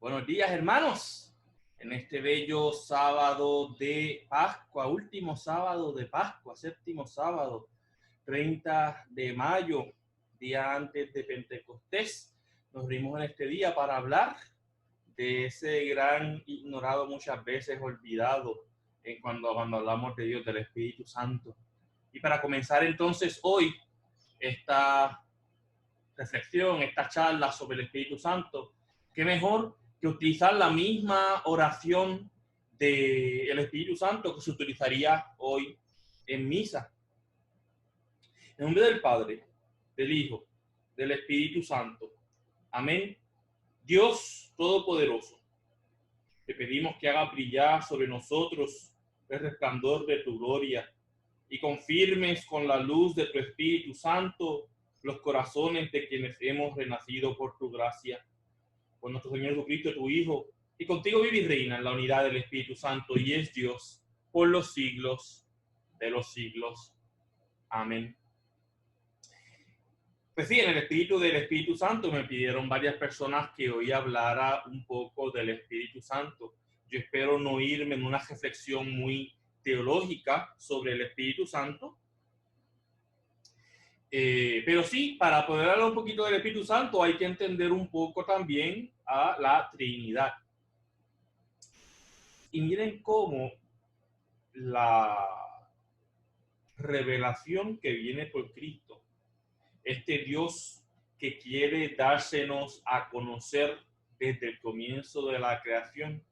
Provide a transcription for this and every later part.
Buenos días, hermanos. En este bello sábado de Pascua, último sábado de Pascua, séptimo sábado, 30 de mayo, día antes de Pentecostés, nos reunimos en este día para hablar de ese gran ignorado, muchas veces olvidado, cuando hablamos de Dios, del Espíritu Santo. Y para comenzar entonces hoy esta reflexión, esta charla sobre el Espíritu Santo, qué mejor que utilizar la misma oración del Espíritu Santo que se utilizaría hoy en misa. En nombre del Padre, del Hijo, del Espíritu Santo. Amén. Dios Todopoderoso, te pedimos que haga brillar sobre nosotros el resplandor de tu gloria y confirmes con la luz de tu Espíritu Santo los corazones de quienes hemos renacido por tu gracia. Por nuestro Señor Jesucristo, tu Hijo, y contigo vive y reina en la unidad del Espíritu Santo y es Dios por los siglos de los siglos. Amén. Pues sí, en el espíritu del Espíritu Santo me pidieron varias personas que hoy hablara un poco del Espíritu Santo. Yo espero no irme en una reflexión muy teológica sobre el Espíritu Santo, pero sí, para poder hablar un poquito del Espíritu Santo hay que entender un poco también a la Trinidad. Y miren cómo la revelación que viene por Cristo, este Dios que quiere dársenos a conocer desde el comienzo de la creación,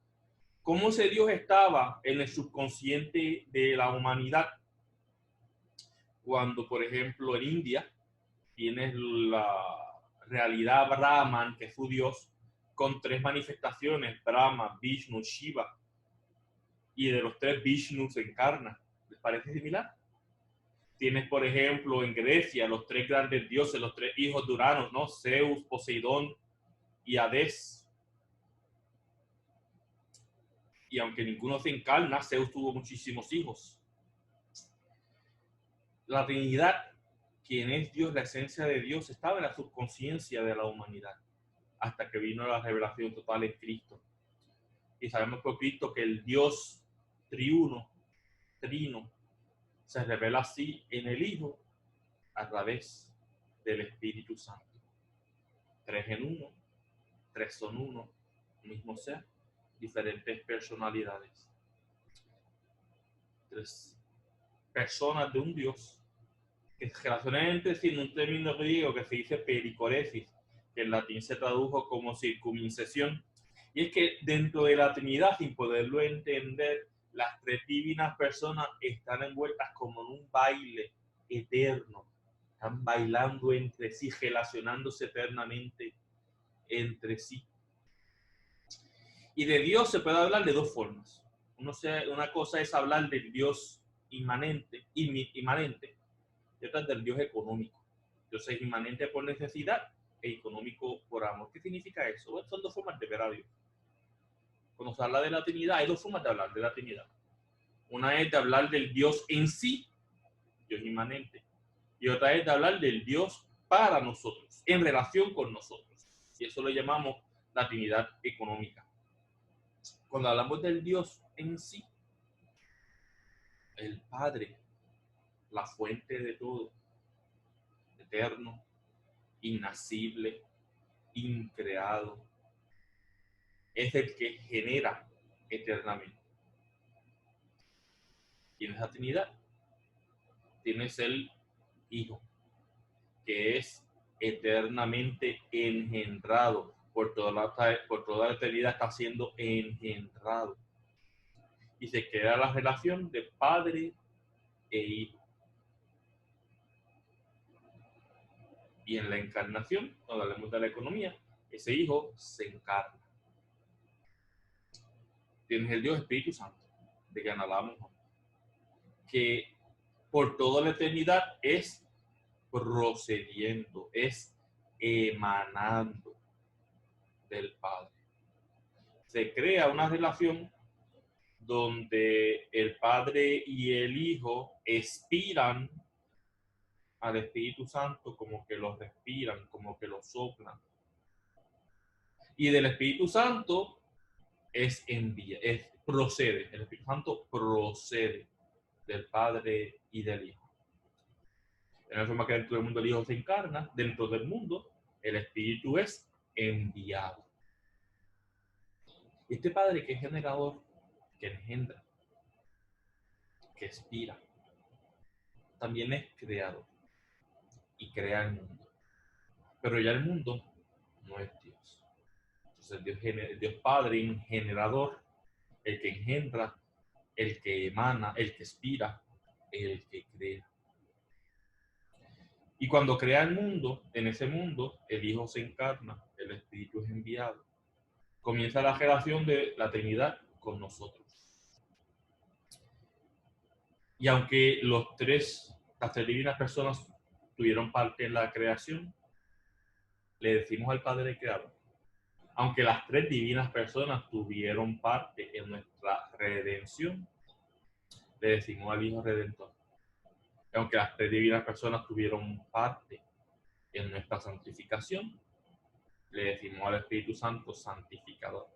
cómo ese Dios estaba en el subconsciente de la humanidad. Cuando, por ejemplo, en India tienes la realidad Brahman, que es su Dios, con tres manifestaciones: Brahma, Vishnu, Shiva, y de los tres Vishnu se encarna. ¿Les parece similar? Tienes, por ejemplo, en Grecia los tres grandes dioses, los tres hijos de Urano, ¿no? Zeus, Poseidón y Hades. Y aunque ninguno se encarna, Zeus tuvo muchísimos hijos. La Trinidad, quien es Dios, la esencia de Dios, estaba en la subconsciencia de la humanidad hasta que vino la revelación total en Cristo. Y sabemos por Cristo que el Dios triuno, trino, se revela así en el Hijo a través del Espíritu Santo. Tres en uno, tres son uno, mismo ser, diferentes personalidades. Tres personas de un Dios que se relacionan entre sí en un término griego que se dice pericoresis, que en latín se tradujo como circuncisión. Y es que dentro de la Trinidad, sin poderlo entender, las tres divinas personas están envueltas como en un baile eterno. Están bailando entre sí, relacionándose eternamente entre sí. Y de Dios se puede hablar de dos formas. Una cosa es hablar del Dios inmanente, y otra es del Dios económico. Dios es inmanente por necesidad e económico por amor. ¿Qué significa eso? Bueno, son dos formas de ver a Dios. Cuando se habla de la Trinidad, hay dos formas de hablar de la Trinidad. Una es de hablar del Dios en sí, Dios inmanente, y otra es de hablar del Dios para nosotros, en relación con nosotros. Y eso lo llamamos la Trinidad económica. Cuando hablamos del Dios en sí, el Padre, la fuente de todo, eterno, innacible, increado, es el que genera eternamente. Tienes la Trinidad, tienes el Hijo, que es eternamente engendrado, por toda la eternidad está siendo engendrado. Y se crea la relación de padre e hijo. Y en la encarnación, cuando hablamos de la economía, ese hijo se encarna. Tienes el Dios Espíritu Santo, de que hablamos, que por toda la eternidad es procediendo, es emanando del Padre. Se crea una relación donde el Padre y el Hijo expiran al Espíritu Santo, como que lo respiran, como que lo soplan. Y del Espíritu Santo procede. El Espíritu Santo procede del Padre y del Hijo. De la forma que dentro del mundo el Hijo se encarna, dentro del mundo el Espíritu es enviado. Este Padre que es generador, que engendra, que expira, también es creador y crea el mundo. Pero ya el mundo no es Dios. Entonces el Dios Padre, generador, el que engendra, el que emana, el que expira, el que crea. Y cuando crea el mundo, en ese mundo, el Hijo se encarna, el Espíritu es enviado. Comienza la relación de la Trinidad con nosotros. Y aunque las tres divinas personas tuvieron parte en la creación, le decimos al Padre Creador. Aunque las tres divinas personas tuvieron parte en nuestra redención, le decimos al Hijo Redentor. Y aunque las tres divinas personas tuvieron parte en nuestra santificación, le decimos al Espíritu Santo santificador.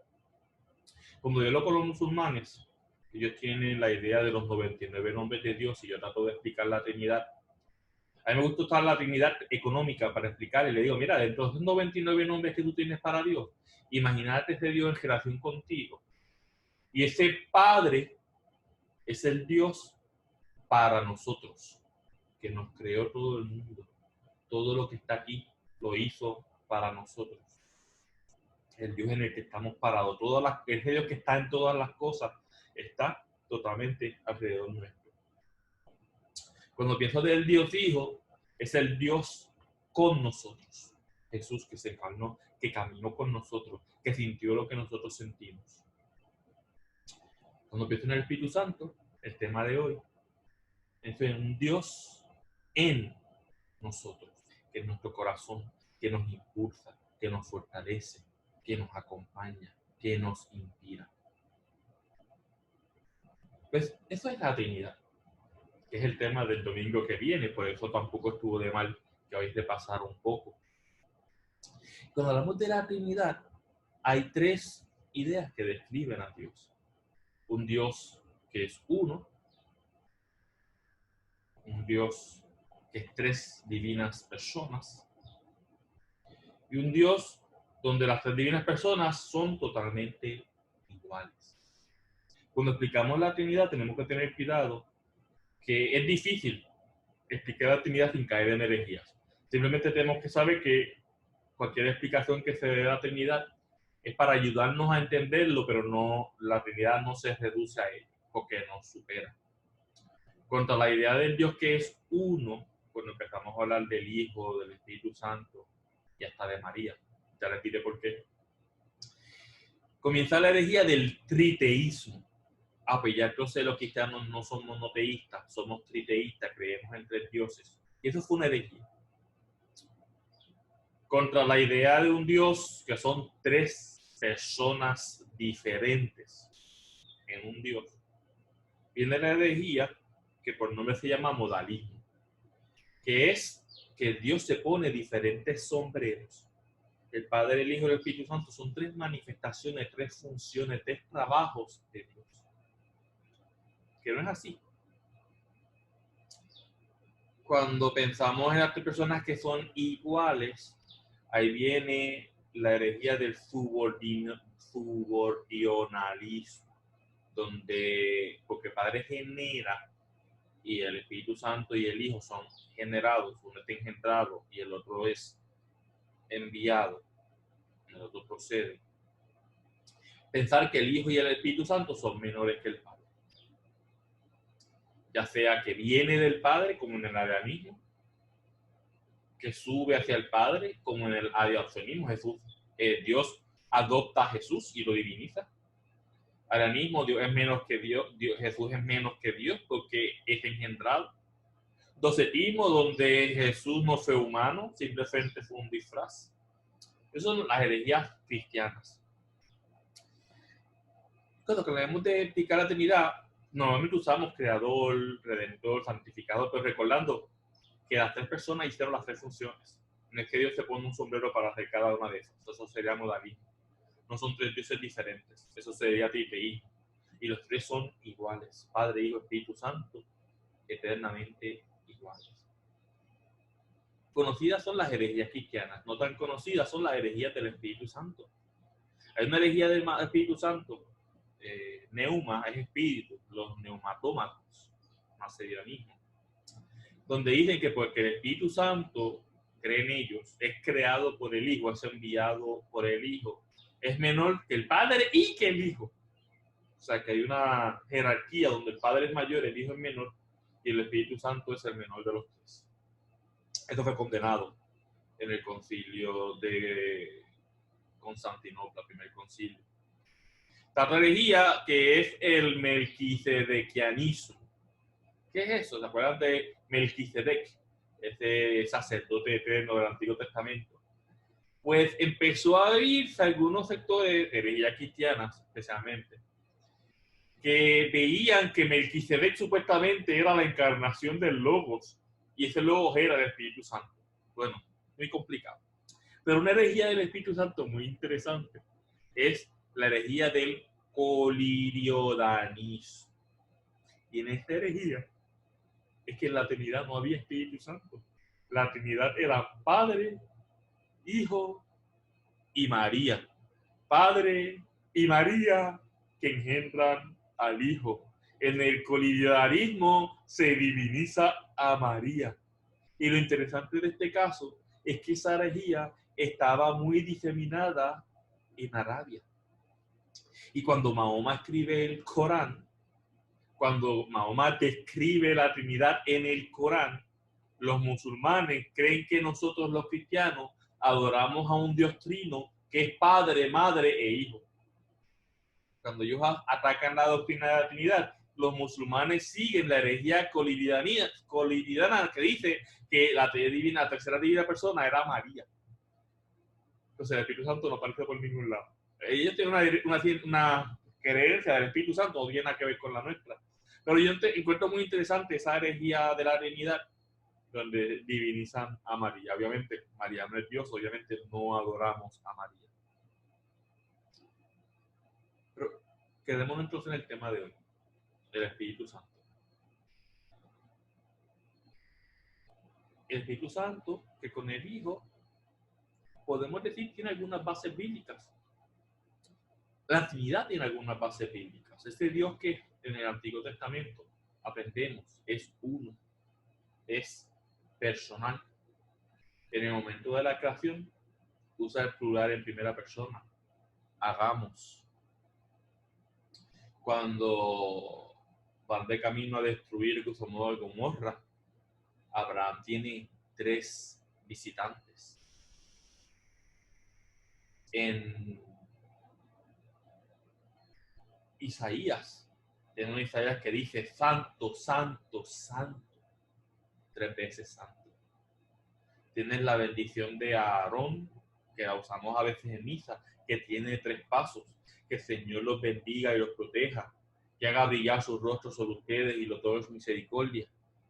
Cuando yo hablo con los musulmanes, ellos tienen la idea de los 99 nombres de Dios y yo trato de explicar la Trinidad. A mí me gusta usar la Trinidad económica para explicar y le digo, mira, dentro de los 99 nombres que tú tienes para Dios, imagínate ese Dios en relación contigo. Y ese Padre es el Dios para nosotros, que nos creó todo el mundo. Todo lo que está aquí lo hizo para nosotros. El Dios en el que estamos parados. El Dios que está en todas las cosas está totalmente alrededor nuestro. Cuando pienso del Dios Hijo, es el Dios con nosotros. Jesús que se encarnó, que caminó con nosotros, que sintió lo que nosotros sentimos. Cuando pienso en el Espíritu Santo, el tema de hoy es un Dios en nosotros, que es nuestro corazón, que nos impulsa, que nos fortalece, que nos acompaña, que nos inspira. Pues eso es la Trinidad, que es el tema del domingo que viene, por eso tampoco estuvo de mal que hoy repasar un poco. Cuando hablamos de la Trinidad, hay tres ideas que describen a Dios. Un Dios que es uno, un Dios que es tres divinas personas, y un Dios donde las tres divinas personas son totalmente iguales. Cuando explicamos la Trinidad tenemos que tener cuidado que es difícil explicar la Trinidad sin caer en herejías. Simplemente tenemos que saber que cualquier explicación que se dé de la Trinidad es para ayudarnos a entenderlo, pero no, la Trinidad no se reduce a ello, porque nos supera. Contra la idea del Dios que es uno, cuando empezamos a hablar del Hijo, del Espíritu Santo y hasta de María, ya les diré por qué, comienza la herejía del triteísmo. Pues ya entonces los cristianos no somos monoteístas, somos triteístas, creemos en tres dioses. Y eso fue una herejía. Contra la idea de un Dios que son tres personas diferentes en un Dios, viene la herejía que por nombre se llama modalismo, que es que Dios se pone diferentes sombreros. El Padre, el Hijo y el Espíritu Santo son tres manifestaciones, tres funciones, tres trabajos de Dios. Que no es así. Cuando pensamos en las tres personas que son iguales, ahí viene la herejía del subordinalismo, donde, porque el Padre genera y el Espíritu Santo y el Hijo son generados, uno está engendrado y el otro es enviado, el otro procede. Pensar que el Hijo y el Espíritu Santo son menores que el Padre. Ya sea que viene del Padre, como en el arianismo, que sube hacia el Padre, como en el adiacionismo. Dios adopta a Jesús y lo diviniza. Arianismo, Dios es menos que Dios, Jesús es menos que Dios porque es engendrado. Docetismo, donde Jesús no fue humano, simplemente fue un disfraz. Esas son las herejías cristianas. Cuando hablamos de explicar la Trinidad, normalmente usamos creador, redentor, santificador, pero recordando que las tres personas hicieron las tres funciones. No es que Dios se pone un sombrero para hacer cada una de esas. Eso sería modalismo. No son tres dioses diferentes. Eso sería triteísmo. Y los tres son iguales. Padre, Hijo, Espíritu Santo, eternamente iguales. Conocidas son las herejías cristianas. No tan conocidas son las herejías del Espíritu Santo. Hay una herejía del Espíritu Santo. Neuma es espíritu. Los neumatómatos. Macedonianismo. Donde dicen que porque el Espíritu Santo, creen ellos, es creado por el Hijo, es enviado por el Hijo, es menor que el Padre y que el Hijo. O sea, que hay una jerarquía donde el Padre es mayor, el Hijo es menor y el Espíritu Santo es el menor de los tres. Esto fue condenado en el concilio de Constantinopla, primer concilio. Esta herejía que es el melquisedequianismo. ¿Qué es eso? ¿Se acuerdan de Melquisedec? Ese sacerdote eterno del Antiguo Testamento. Pues empezó a abrirse algunos sectores de herejías cristianas, especialmente, que veían que Melquisedec supuestamente era la encarnación del Logos, y ese Logos era el Espíritu Santo. Bueno, muy complicado. Pero una herejía del Espíritu Santo muy interesante es la herejía del coliriodanismo. Y en esta herejía es que en la Trinidad no había Espíritu Santo. La Trinidad era Padre, Hijo y María. Padre y María que engendran al Hijo. En el coliriodanismo se diviniza a María. Y lo interesante de este caso es que esa herejía estaba muy diseminada en Arabia. Y cuando Mahoma escribe el Corán, cuando Mahoma describe la Trinidad en el Corán, los musulmanes creen que nosotros los cristianos adoramos a un Dios trino que es Padre, Madre e Hijo. Cuando ellos atacan la doctrina de la Trinidad, los musulmanes siguen la herejía coliridana que dice que la tercera divina persona era María. Entonces el Espíritu Santo no aparece por ningún lado. Ellos tienen una creencia del Espíritu Santo, no tiene nada que ver con la nuestra. Pero yo encuentro muy interesante esa herejía de la Trinidad, donde divinizan a María. Obviamente, María no es Dios, obviamente no adoramos a María. Pero quedémonos entonces en el tema de hoy, el Espíritu Santo. El Espíritu Santo, que con el Hijo, podemos decir, tiene algunas bases bíblicas. La Trinidad tiene algunas bases bíblicas. Este Dios que en el Antiguo Testamento aprendemos es uno, es personal. En el momento de la creación, usa el plural en primera persona. Hagamos. Cuando van de camino a destruir Sodoma y Gomorra, Abraham tiene 3 visitantes. En Isaías, tiene un Isaías que dice santo, santo, santo, 3 veces santo. Tienes la bendición de Aarón, que la usamos a veces en misa, que tiene 3 pasos. Que el Señor los bendiga y los proteja, que haga brillar su rostro sobre ustedes y los doy su misericordia,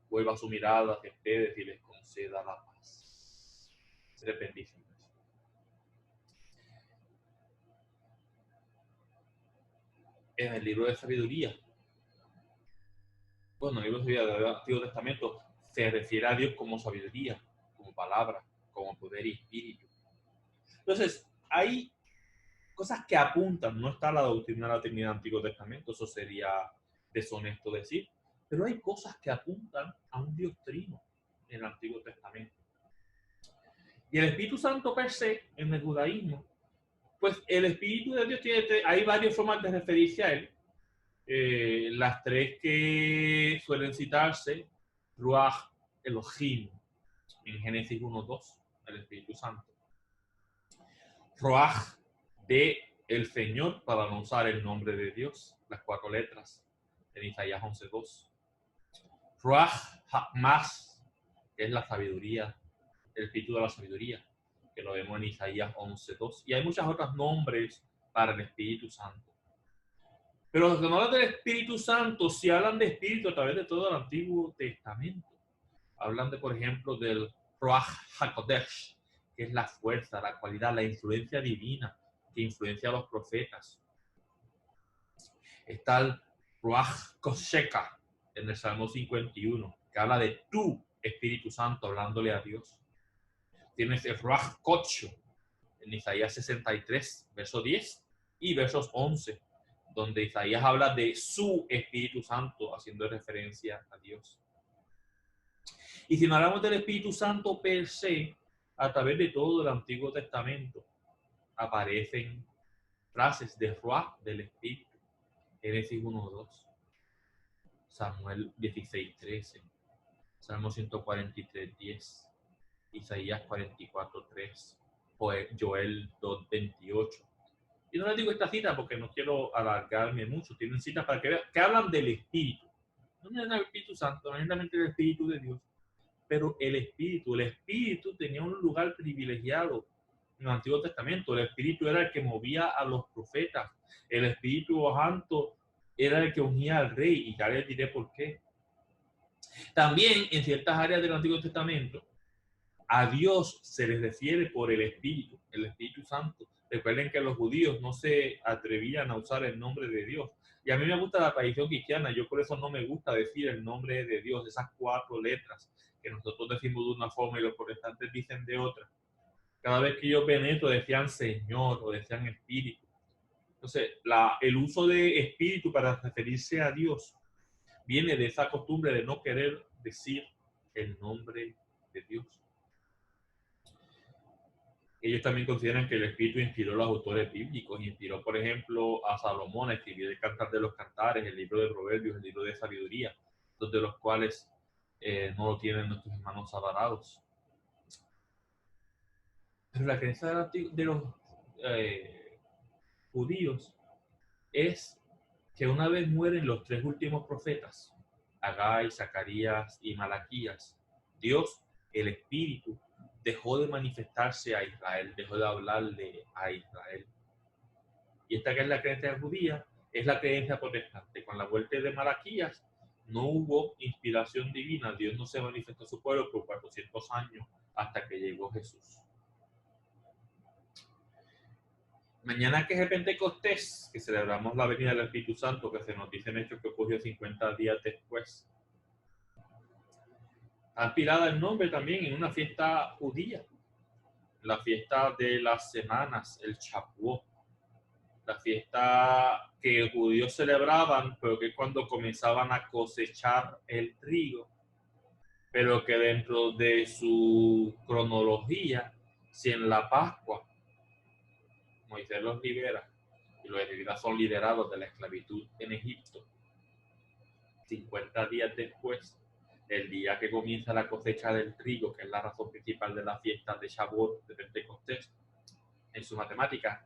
vuelva su mirada hacia ustedes y les conceda la paz. 3 bendiciones. En el libro de sabiduría, bueno, el libro de sabiduría del Antiguo Testamento se refiere a Dios como sabiduría, como palabra, como poder y espíritu. Entonces, hay cosas que apuntan, no está la doctrina de la Trinidad del Antiguo Testamento, eso sería deshonesto decir, pero hay cosas que apuntan a un Dios trino en el Antiguo Testamento. Y el Espíritu Santo per se, en el judaísmo, pues el Espíritu de Dios hay varias formas de referirse a él. Las 3 que suelen citarse, Ruach Elohim, en Génesis 1:2, el Espíritu Santo. Ruach de el Señor, para no usar el nombre de Dios, las 4 letras, en Isaías 11:2. Ruach HaMás, que es la sabiduría, el espíritu de la sabiduría, que lo vemos en Isaías 11:2. Y hay muchos otros nombres para el Espíritu Santo. Pero los que no hablan del Espíritu Santo, si hablan de espíritu a través de todo el Antiguo Testamento. Hablan de, por ejemplo, del Ruach HaKodesh, que es la fuerza, la cualidad, la influencia divina. que influencia a los profetas. Está el Ruach Kosheka en el Salmo 51, que habla de tu Espíritu Santo hablándole a Dios. Tienes el Ruach Kocho en Isaías 63, verso 10 y versos 11, donde Isaías habla de su Espíritu Santo haciendo referencia a Dios. Y si no hablamos del Espíritu Santo per se, a través de todo el Antiguo Testamento aparecen frases de Ruach del Espíritu. Génesis 1:2, Samuel 16:13, Salmo 143:10, Isaías 44:3, Joel 2:28. Y no les digo esta cita porque no quiero alargarme mucho. Tienen citas para que vean que hablan del Espíritu. No es el Espíritu Santo, no es solamente el Espíritu de Dios, pero el Espíritu tenía un lugar privilegiado en el Antiguo Testamento. El Espíritu era el que movía a los profetas. El Espíritu Santo era el que unía al rey, y ya les diré por qué. También en ciertas áreas del Antiguo Testamento, a Dios se les refiere por el Espíritu Santo. Recuerden que los judíos no se atrevían a usar el nombre de Dios. Y a mí me gusta la tradición cristiana, yo por eso no me gusta decir el nombre de Dios, esas 4 letras que nosotros decimos de una forma y los protestantes dicen de otra. Cada vez que ellos ven esto decían Señor o decían Espíritu. Entonces, el uso de Espíritu para referirse a Dios viene de esa costumbre de no querer decir el nombre de Dios. Ellos también consideran que el Espíritu inspiró a los autores bíblicos. Inspiró, por ejemplo, a Salomón a escribir el Cantar de los Cantares, el libro de Proverbios, el libro de Sabiduría, dos de los cuales no lo tienen nuestros hermanos separados. Pero la creencia de los judíos es que una vez mueren los 3 últimos profetas, Hagai, Zacarías y Malaquías, Dios, el Espíritu, dejó de manifestarse a Israel, dejó de hablarle a Israel. Y esta que es la creencia judía, es la creencia protestante. Con la muerte de Malaquías no hubo inspiración divina, Dios no se manifestó a su pueblo por 400 años hasta que llegó Jesús. Mañana, que es el Pentecostés, que celebramos la venida del Espíritu Santo, que se nos dice en Hechos que ocurrió 50 días después, está inspirada el nombre también en una fiesta judía, la fiesta de las semanas, el Shavuot, la fiesta que los judíos celebraban, pero que cuando comenzaban a cosechar el trigo, pero que dentro de su cronología, si en la Pascua Moisés los libera y los israelitas son liberados de la esclavitud en Egipto, 50 días después, el día que comienza la cosecha del trigo, que es la razón principal de la fiesta de Shavuot, de Pentecostés, en su matemática,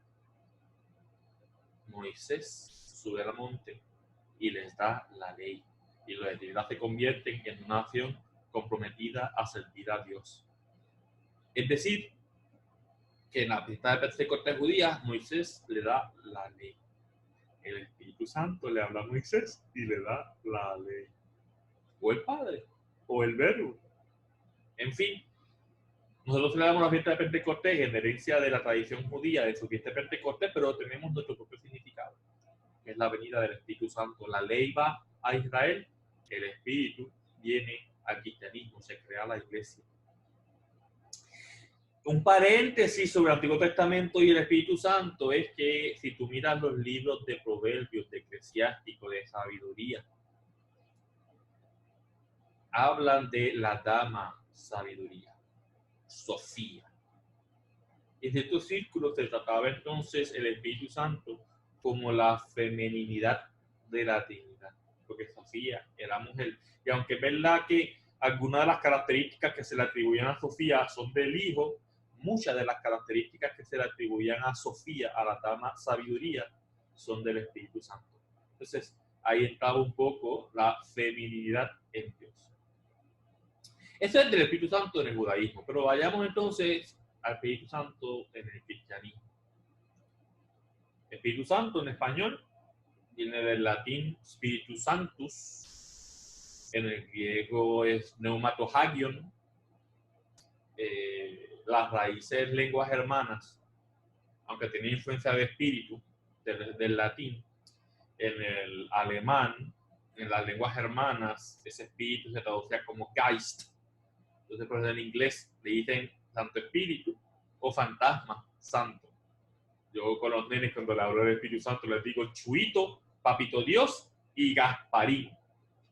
Moisés sube al monte y les da la ley. Y los israelitas se convierten en una nación comprometida a servir a Dios. Es decir, que en la fiesta de Pentecostés judía, Moisés le da la ley. El Espíritu Santo le habla a Moisés y le da la ley. O el Padre, o el Verbo. En fin, nosotros celebramos la fiesta de Pentecostés en herencia de la tradición judía de su fiesta de Pentecostés, pero tenemos nuestro propio significado, que es la venida del Espíritu Santo. La ley va a Israel, el Espíritu viene al cristianismo, se crea la iglesia. Un paréntesis sobre el Antiguo Testamento y el Espíritu Santo es que si tú miras los libros de Proverbios, de Eclesiástico, de Sabiduría, hablan de la dama sabiduría, Sofía. En estos círculos se trataba entonces el Espíritu Santo como la femeninidad de la Trinidad, porque Sofía era mujer. Y aunque es verdad que algunas de las características que se le atribuían a Sofía son del Hijo, muchas de las características que se le atribuían a Sofía, a la dama sabiduría, son del Espíritu Santo. Entonces, ahí estaba un poco la feminidad en Dios. Eso es del Espíritu Santo en el judaísmo, pero vayamos entonces al Espíritu Santo en el cristianismo. Espíritu Santo en español viene del latín Spiritus Sanctus, en el griego es pneumatohagion, las raíces lenguas hermanas aunque tenía influencia de espíritu, del latín, en el alemán, en las lenguas germanas, ese espíritu se traducía como Geist. Entonces, por ejemplo, en inglés le dicen Santo Espíritu o Fantasma Santo. Yo con los nenes, cuando le hablo del Espíritu Santo, les digo Chuito, Papito Dios y Gasparín.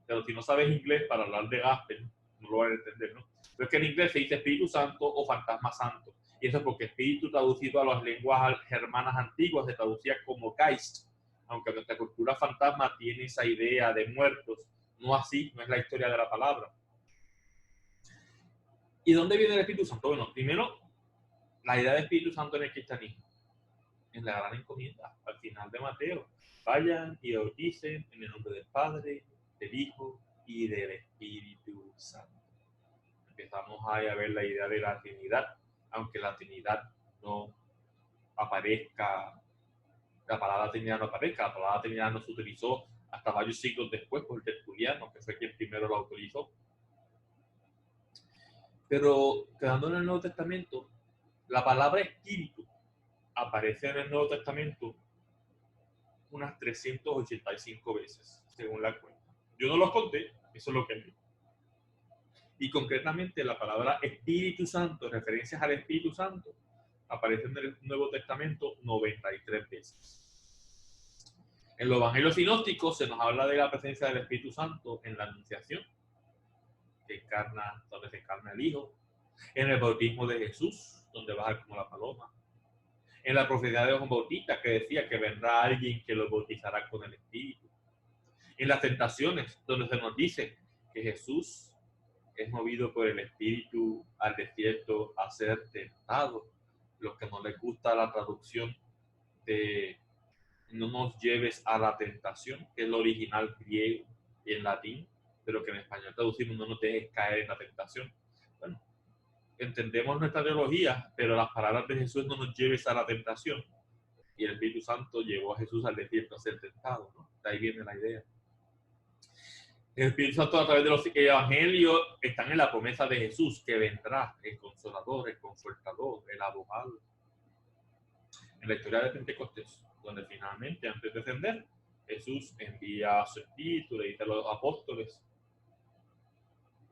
Pero si no sabes inglés, para hablar de Gasper, no lo van a entender, ¿no? Pero es que en inglés se dice Espíritu Santo o Fantasma Santo. Y eso es porque espíritu traducido a las lenguas germanas antiguas se traducía como Geist. Aunque nuestra cultura fantasma tiene esa idea de muertos, no así, no es la historia de la palabra. ¿Y dónde viene el Espíritu Santo? Bueno, primero, la idea del Espíritu Santo en el cristianismo, en la gran encomienda, al final de Mateo. Vayan y bauticen en el nombre del Padre, del Hijo y del Espíritu Santo. Empezamos ahí a ver la idea de la Trinidad, aunque la Trinidad no aparezca, la palabra Trinidad no aparezca, la palabra Trinidad no se utilizó hasta varios siglos después por Tertuliano, que fue quien primero la autorizó. Pero quedando en el Nuevo Testamento, la palabra espíritu aparece en el Nuevo Testamento unas 385 veces, según la cuenta. Yo no los conté, eso es lo que vi. Y concretamente la palabra Espíritu Santo, referencias al Espíritu Santo, aparece en el Nuevo Testamento 93 veces. En los evangelios sinópticos se nos habla de la presencia del Espíritu Santo en la Anunciación, donde se encarna el Hijo, en el bautismo de Jesús, donde baja como la paloma, en la profecía de Juan Bautista, que decía que vendrá alguien que los bautizará con el Espíritu, en las tentaciones, donde se nos dice que Jesús es movido por el Espíritu al desierto a ser tentado. Los que no les gusta la traducción de no nos lleves a la tentación, que es el original griego y en latín, pero que en español traducimos no nos dejes caer en la tentación. Bueno, entendemos nuestra teología, pero las palabras de Jesús no nos lleves a la tentación. Y el Espíritu Santo llevó a Jesús al desierto a ser tentado, ¿no? De ahí viene la idea. El Espíritu Santo a través de los evangelios están en la promesa de Jesús, que vendrá el Consolador, el Confortador, el Abogado. En la historia de Pentecostés, donde finalmente, antes de descender, Jesús envía a su Espíritu, le dice a los apóstoles,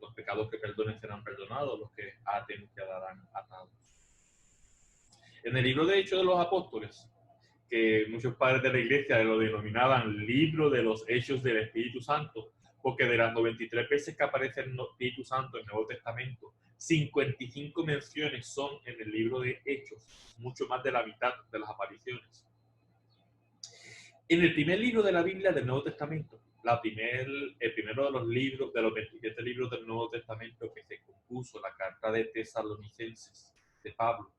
los pecados que perdonen serán perdonados, los que aten quedarán atados. En el libro de Hechos de los Apóstoles, que muchos padres de la iglesia lo denominaban libro de los Hechos del Espíritu Santo, porque de las 93 veces que aparece el Espíritu Santo en el Nuevo Testamento, 55 menciones son en el libro de Hechos, mucho más de la mitad de las apariciones. En el primer libro de la Biblia del Nuevo Testamento, el primero de los libros, de los 27 libros del Nuevo Testamento que se compuso, la carta de Tesalonicenses de Pablo,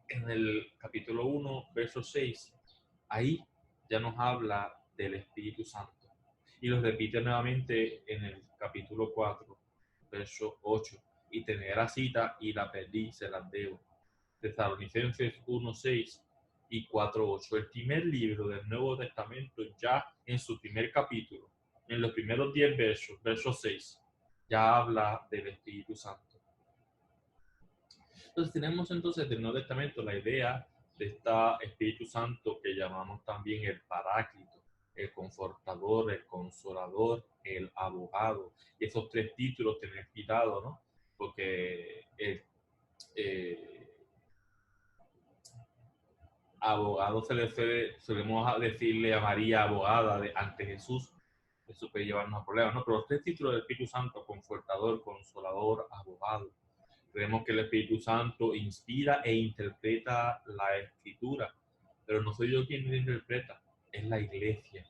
en el capítulo 1, verso 6, ahí ya nos habla del Espíritu Santo. Y lo repite nuevamente en el capítulo 4, verso 8. Y tenía la cita y la perdí, se las debo. Tesalonicenses 1, 6 y 4, 8. El primer libro del Nuevo Testamento, ya en su primer capítulo, en los primeros 10 versos, verso 6, ya habla del Espíritu Santo. Entonces tenemos entonces del Nuevo Testamento la idea de este Espíritu Santo que llamamos también el Paráclito, el Confortador, el Consolador, el Abogado. Y esos tres títulos tener cuidado, ¿no? Porque abogado solemos decirle a María abogada ante Jesús. Eso puede llevarnos a problemas, ¿no? Pero los tres títulos del Espíritu Santo, Confortador, Consolador, Abogado. Creemos que el Espíritu Santo inspira e interpreta la Escritura, pero no soy yo quien interpreta, es la Iglesia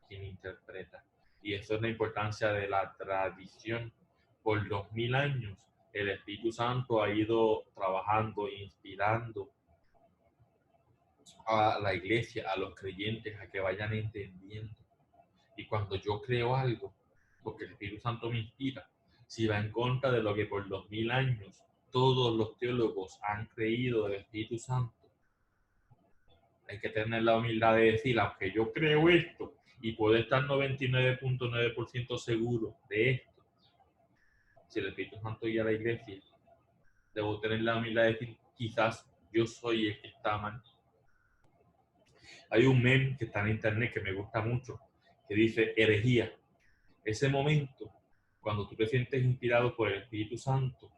quien interpreta. Y eso es la importancia de la tradición. Por 2000 años, el Espíritu Santo ha ido trabajando, inspirando a la Iglesia, a los creyentes, a que vayan entendiendo. Y cuando yo creo algo, porque el Espíritu Santo me inspira, si va en contra de lo que por 2000 años todos los teólogos han creído del Espíritu Santo, hay que tener la humildad de decir, aunque yo creo esto y puedo estar 99.9% seguro de esto, si el Espíritu Santo guía a la iglesia, debo tener la humildad de decir, quizás yo soy el que está mal. Hay un meme que está en internet que me gusta mucho, que dice herejía. Ese momento, cuando tú te sientes inspirado por el Espíritu Santo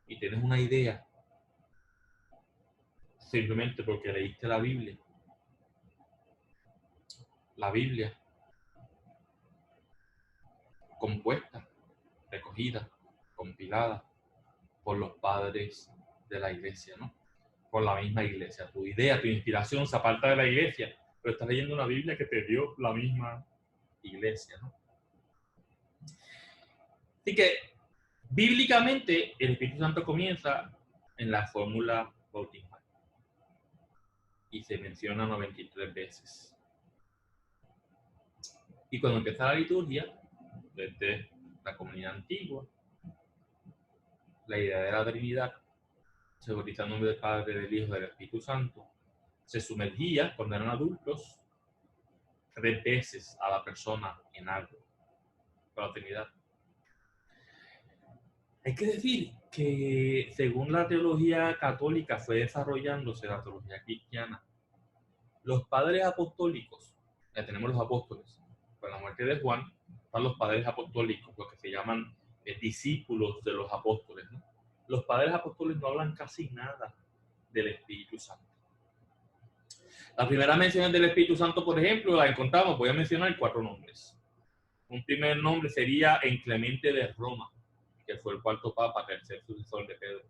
y tienes una idea, simplemente porque leíste la Biblia compuesta, recogida, compilada por los padres de la iglesia, ¿no? Por la misma iglesia. Tu idea, tu inspiración se aparta de la iglesia, pero estás leyendo una Biblia que te dio la misma iglesia, ¿no? Así que, bíblicamente, el Espíritu Santo comienza en la fórmula bautismal y se menciona 93 veces. Y cuando empieza la liturgia, desde la comunidad antigua, la idea de la Trinidad, se bautiza en nombre del Padre, del Hijo y del Espíritu Santo, se sumergía cuando eran adultos 3 veces a la persona en algo, para la Trinidad. Hay que decir que según la teología católica fue desarrollándose la teología cristiana, los padres apostólicos, ya tenemos los apóstoles, con la muerte de Juan, están los padres apostólicos, los que se llaman discípulos de los apóstoles, ¿no? Los padres apóstoles no hablan casi nada del Espíritu Santo. Las primeras menciones del Espíritu Santo, por ejemplo, las encontramos, voy a mencionar 4 nombres. Un primer nombre sería en Clemente de Roma, que fue el 4º papa, tercer sucesor de Pedro.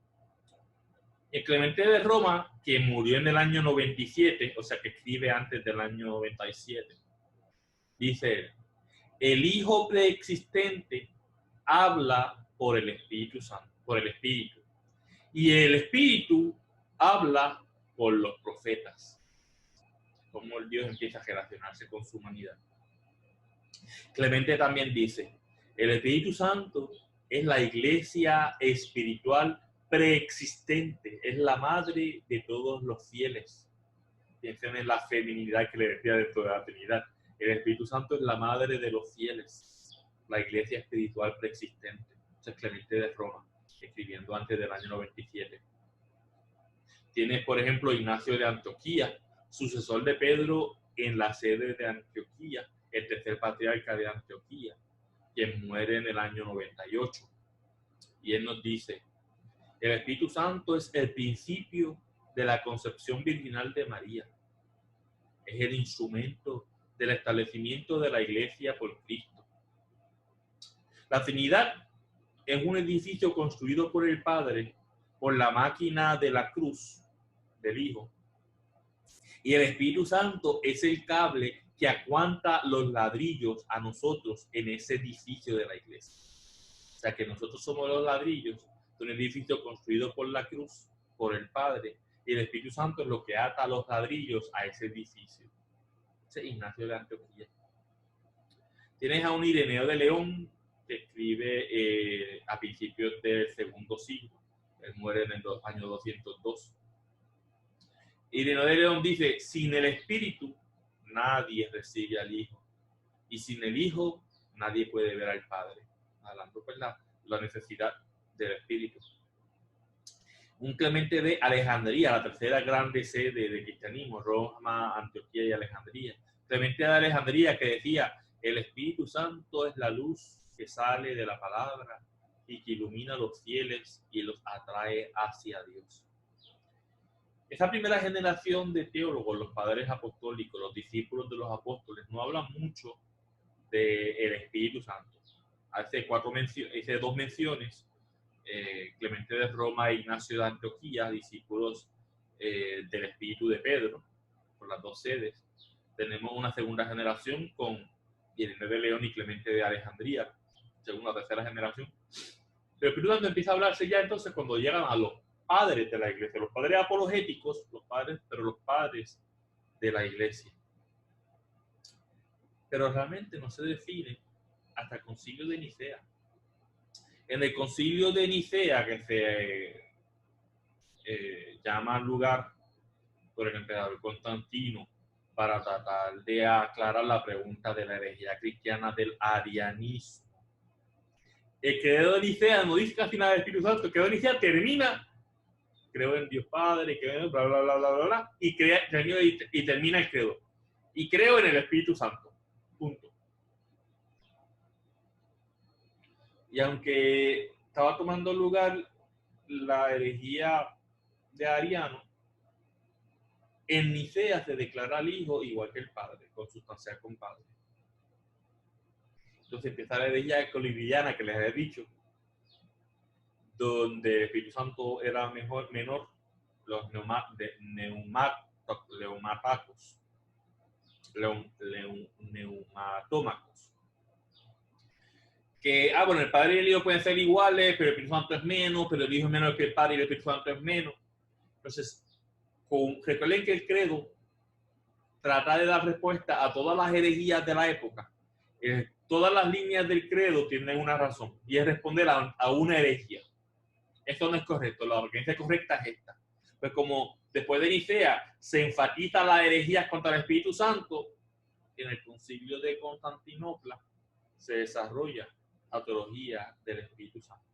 En Clemente de Roma, que murió en el año 97, o sea que escribe antes del año 97, dice él, el Hijo preexistente habla por el Espíritu Santo, por el Espíritu, y el Espíritu habla por los profetas. Como el Dios empieza a relacionarse con su humanidad. Clemente también dice, el Espíritu Santo es la iglesia espiritual preexistente, es la madre de todos los fieles. Piensen en la feminidad que le decía dentro de la Trinidad. El Espíritu Santo es la madre de los fieles, la iglesia espiritual preexistente. Eso es Clemente de Roma, escribiendo antes del año 97. Tienes, por ejemplo, Ignacio de Antioquía, sucesor de Pedro en la sede de Antioquía, el tercer patriarca de Antioquía, quien muere en el año 98. Y él nos dice, el Espíritu Santo es el principio de la concepción virginal de María. Es el instrumento del establecimiento de la iglesia por Cristo. La Trinidad es un edificio construido por el Padre, por la máquina de la cruz del Hijo. Y el Espíritu Santo es el cable que aguanta los ladrillos a nosotros en ese edificio de la iglesia. O sea que nosotros somos los ladrillos de un edificio construido por la cruz, por el Padre, y el Espíritu Santo es lo que ata los ladrillos a ese edificio. Ese es Ignacio de Antioquía. Tienes a un Ireneo de León que escribe a principios del segundo siglo. Él muere en el año 202. Ireneo de León dice, sin el Espíritu nadie recibe al Hijo, y sin el Hijo nadie puede ver al Padre. Hablando pues la necesidad del Espíritu. Un Clemente de Alejandría, la tercera grande sede de cristianismo, Roma, Antioquía y Alejandría. Clemente de Alejandría que decía, el Espíritu Santo es la luz que sale de la palabra y que ilumina a los fieles y los atrae hacia Dios. Esa primera generación de teólogos, los padres apostólicos, los discípulos de los apóstoles, no hablan mucho del Espíritu Santo. Hace 2 menciones, Clemente de Roma e Ignacio de Antioquía, discípulos del Espíritu de Pedro, por las 2 sedes. Tenemos una segunda generación con Ireneo de León y Clemente de Alejandría, segunda o tercera generación. Pero el Espíritu Santo empieza a hablarse ya entonces cuando llegan a los padres de la iglesia, los padres apologéticos, los padres de la iglesia. Pero realmente no se define hasta el Concilio de Nicea. En el Concilio de Nicea, que se llama lugar por el emperador Constantino para tratar de aclarar la pregunta de la herejía cristiana del arianismo. El credo de Nicea no dice casi nada del Espíritu Santo. El credo de Nicea termina creo en Dios Padre, creo en bla, bla, bla, bla, bla, bla, y termina el credo. Y creo en el Espíritu Santo. Punto. Y aunque estaba tomando lugar la herejía de Ariano, en Nicea se declara al Hijo igual que el Padre, consustancial con Padre. Entonces empieza la herejía colibillana que les he dicho, donde el Espíritu Santo era menor, los neumatómacos. Que, bueno, el Padre y el Hijo pueden ser iguales, pero el Espíritu Santo es menos, pero el Hijo es menor que el Padre y el Espíritu Santo es menos. Entonces, recuerden que el credo trata de dar respuesta a todas las herejías de la época. Todas las líneas del credo tienen una razón, y es responder a una herejía. Esto no es correcto, la creencia correcta es esta. Pues como después de Nicea se enfatiza las herejías contra el Espíritu Santo, en el Concilio de Constantinopla se desarrolla la teología del Espíritu Santo.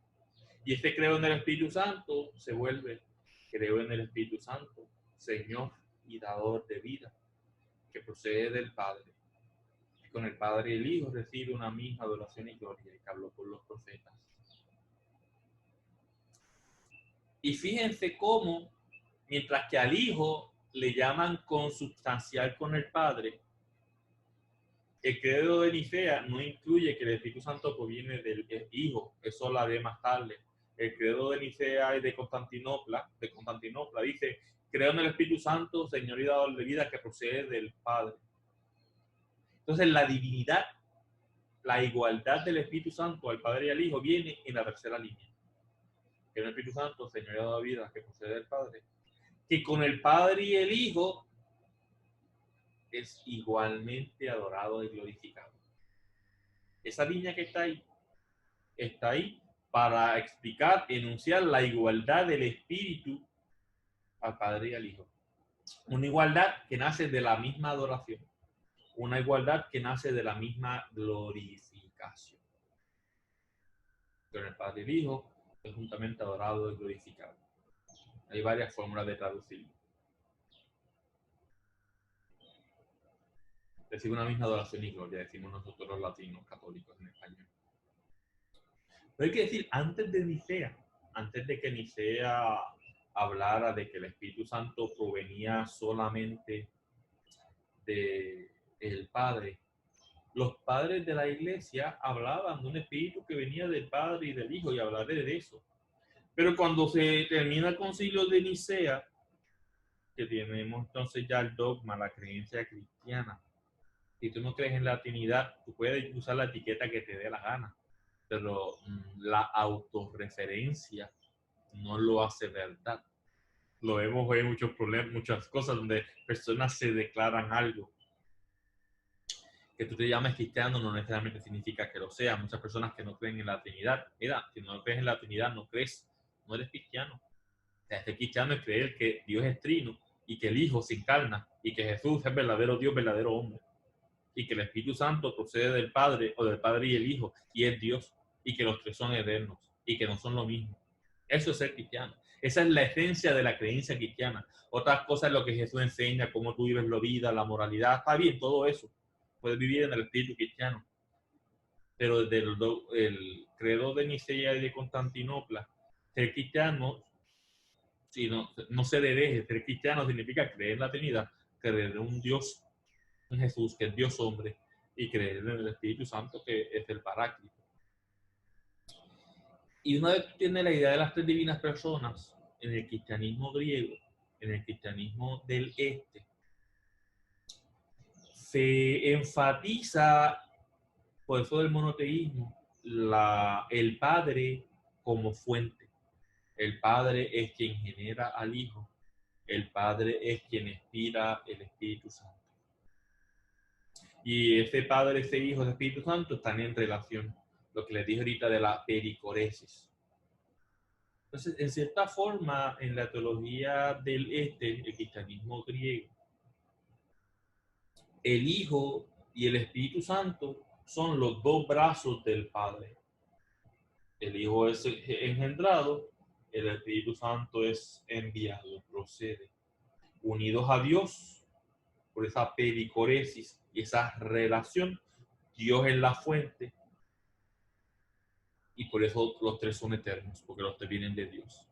Y este creo en el Espíritu Santo se vuelve creo en el Espíritu Santo, Señor y dador de vida, que procede del Padre. Con el Padre y el Hijo recibe una misma adoración y gloria, que habló por los profetas. Y fíjense cómo, mientras que al Hijo le llaman consubstancial con el Padre, el credo de Nicea no incluye que el Espíritu Santo proviene del Hijo, eso lo haré más tarde. El credo de Nicea y de Constantinopla dice, creo en el Espíritu Santo, Señor y dador de vida, que procede del Padre. Entonces la divinidad, la igualdad del Espíritu Santo al Padre y al Hijo viene en la tercera línea. Que el Espíritu Santo, Señor y dador de vida, que procede del Padre. Que con el Padre y el Hijo es igualmente adorado y glorificado. Esa línea que está ahí para explicar, enunciar la igualdad del Espíritu al Padre y al Hijo. Una igualdad que nace de la misma adoración. Una igualdad que nace de la misma glorificación. Con el Padre y el Hijo es juntamente adorado y glorificado. Hay varias fórmulas de traducirlo. Recibe una misma adoración y gloria, decimos nosotros los latinos católicos en español. Pero hay que decir, antes de que Nicea hablara de que el Espíritu Santo provenía solamente del Padre, los padres de la iglesia hablaban de un Espíritu que venía del Padre y del Hijo, y hablaré de eso. Pero cuando se termina el concilio de Nicea, que tenemos entonces ya el dogma, la creencia cristiana, si tú no crees en la Trinidad, tú puedes usar la etiqueta que te dé la gana, pero la autorreferencia no lo hace verdad. Lo vemos en muchos problemas, muchas cosas donde personas se declaran algo. Que tú te llames cristiano no necesariamente significa que lo sea. Muchas personas que no creen en la Trinidad, mira, si no crees en la Trinidad, no eres cristiano. O sea, ser cristiano es creer que Dios es trino y que el Hijo se encarna y que Jesús es verdadero Dios, verdadero hombre. Y que el Espíritu Santo procede del Padre o del Padre y el Hijo y es Dios, y que los tres son eternos y que no son lo mismo. Eso es ser cristiano. Esa es la esencia de la creencia cristiana. Otras cosas es lo que Jesús enseña, cómo tú vives la vida, la moralidad, está bien, todo eso. Puedes vivir en el espíritu cristiano. Pero desde el credo de Nicea y de Constantinopla, ser cristiano, si no se deje, ser cristiano significa creer en la Trinidad, creer en un Dios, en Jesús, que es Dios hombre, y creer en el Espíritu Santo, que es el Paráclito. Y una vez que tienes la idea de las tres divinas personas, en el cristianismo griego, en el cristianismo del este, se enfatiza, por eso del monoteísmo, el Padre como fuente. El Padre es quien genera al Hijo. El Padre es quien inspira el Espíritu Santo. Y ese Padre, ese Hijo, ese Espíritu Santo están en relación. Lo que les dije ahorita de la pericoresis. Entonces, en cierta forma, en la teología del este, el cristianismo griego, el Hijo y el Espíritu Santo son los dos brazos del Padre. El Hijo es engendrado el Espíritu Santo es enviado, procede, unidos a Dios por esa pericoresis y esa relación. Dios es la fuente y por eso los tres son eternos, porque los tres vienen de Dios.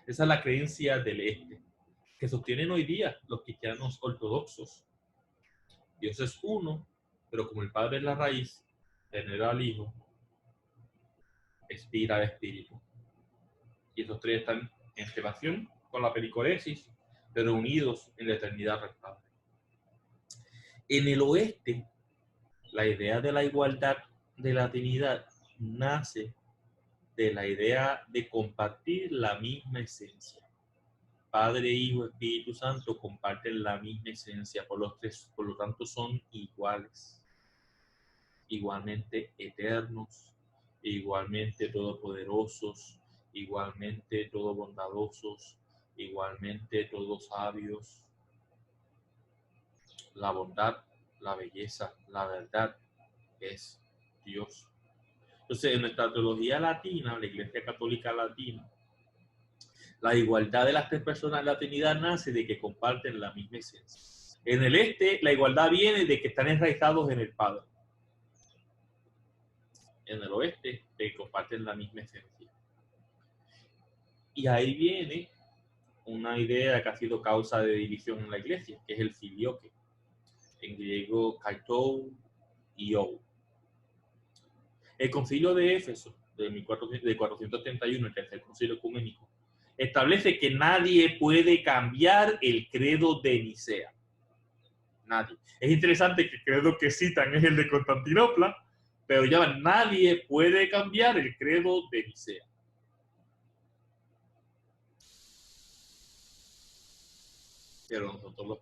Esa es la creencia del este, que sostienen hoy día los cristianos ortodoxos. Dios es uno, pero como el Padre es la raíz, genera al Hijo, expira al Espíritu. Y esos tres están en relación con la pericoresis, pero unidos en la eternidad del Padre. En el oeste, la idea de la igualdad de la Trinidad nace de la idea de compartir la misma esencia. Padre, Hijo, Espíritu Santo comparten la misma esencia, por lo tanto son iguales, igualmente eternos, igualmente todopoderosos, igualmente todos bondadosos, igualmente todos sabios. La bondad, la belleza, la verdad es Dios. Entonces, en nuestra teología latina, la Iglesia Católica Latina, la igualdad de las tres personas de la Trinidad nace de que comparten la misma esencia. En el este, la igualdad viene de que están enraizados en el Padre. En el oeste, de que comparten la misma esencia. Y ahí viene una idea que ha sido causa de división en la Iglesia, que es el filioque. En griego, kaitou y ou. El concilio de Éfeso, de 431, el tercer concilio ecuménico, establece que nadie puede cambiar el credo de Nicea. Nadie. Es interesante que el credo que citan es el de Constantinopla, pero ya nadie puede cambiar el credo de Nicea. Pero nosotros los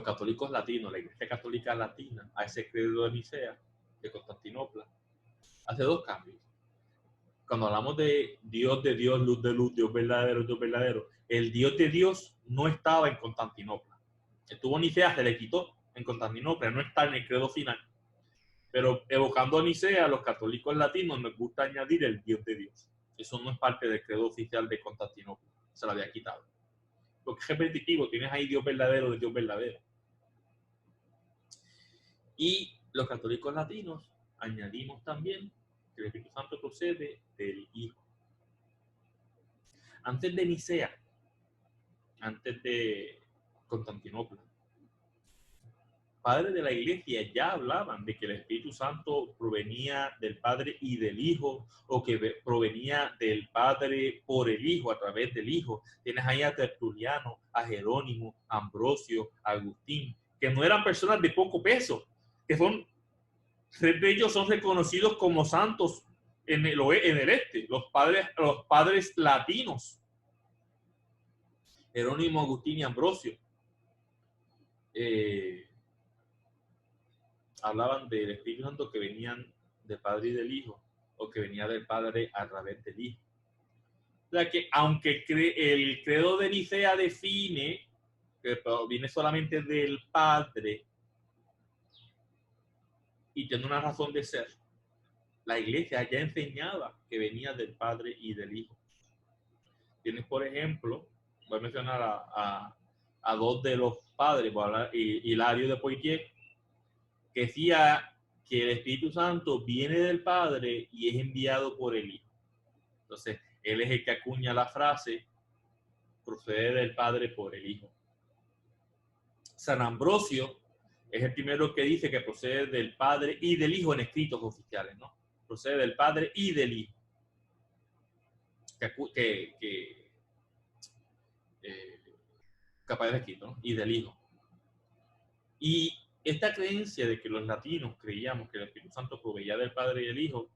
católicos latinos, la Iglesia Católica Latina, a ese credo de Nicea, de Constantinopla, hace dos cambios. Cuando hablamos de Dios, luz de luz, Dios verdadero, el Dios de Dios no estaba en Constantinopla. Estuvo en Nicea, se le quitó en Constantinopla, no está en el credo final. Pero evocando a Nicea, los católicos latinos nos gusta añadir el Dios de Dios. Eso no es parte del credo oficial de Constantinopla, se lo había quitado. Porque es repetitivo, tienes ahí Dios verdadero de Dios verdadero. Y los católicos latinos añadimos también que el Espíritu Santo procede del Hijo. Antes de Nicea, antes de Constantinopla, padres de la Iglesia ya hablaban de que el Espíritu Santo provenía del Padre y del Hijo, o que provenía del Padre por el Hijo, a través del Hijo. Tienes ahí a Tertuliano, a Jerónimo, a Ambrosio, a Agustín, que no eran personas de poco peso, que son, tres de ellos son reconocidos como santos en el este, los padres latinos, Jerónimo, Agustín y Ambrosio. Hablaban del Espíritu Santo que venían del Padre y del Hijo, o que venía del Padre a través del Hijo. O sea que, aunque el credo de Nicea define que viene solamente del Padre y tiene una razón de ser, la Iglesia ya enseñaba que venía del Padre y del Hijo. Tienes, por ejemplo, voy a mencionar a dos de los padres, Hilario de Poitiers, que decía que el Espíritu Santo viene del Padre y es enviado por el Hijo. Entonces, él es el que acuña la frase, procede del Padre por el Hijo. San Ambrosio es el primero que dice que procede del Padre y del Hijo en escritos oficiales, ¿no? Procede del Padre y del Hijo. Capaz de escrito, ¿no? Y del Hijo. Y esta creencia de que los latinos creíamos que el Espíritu Santo proveía del Padre y del Hijo,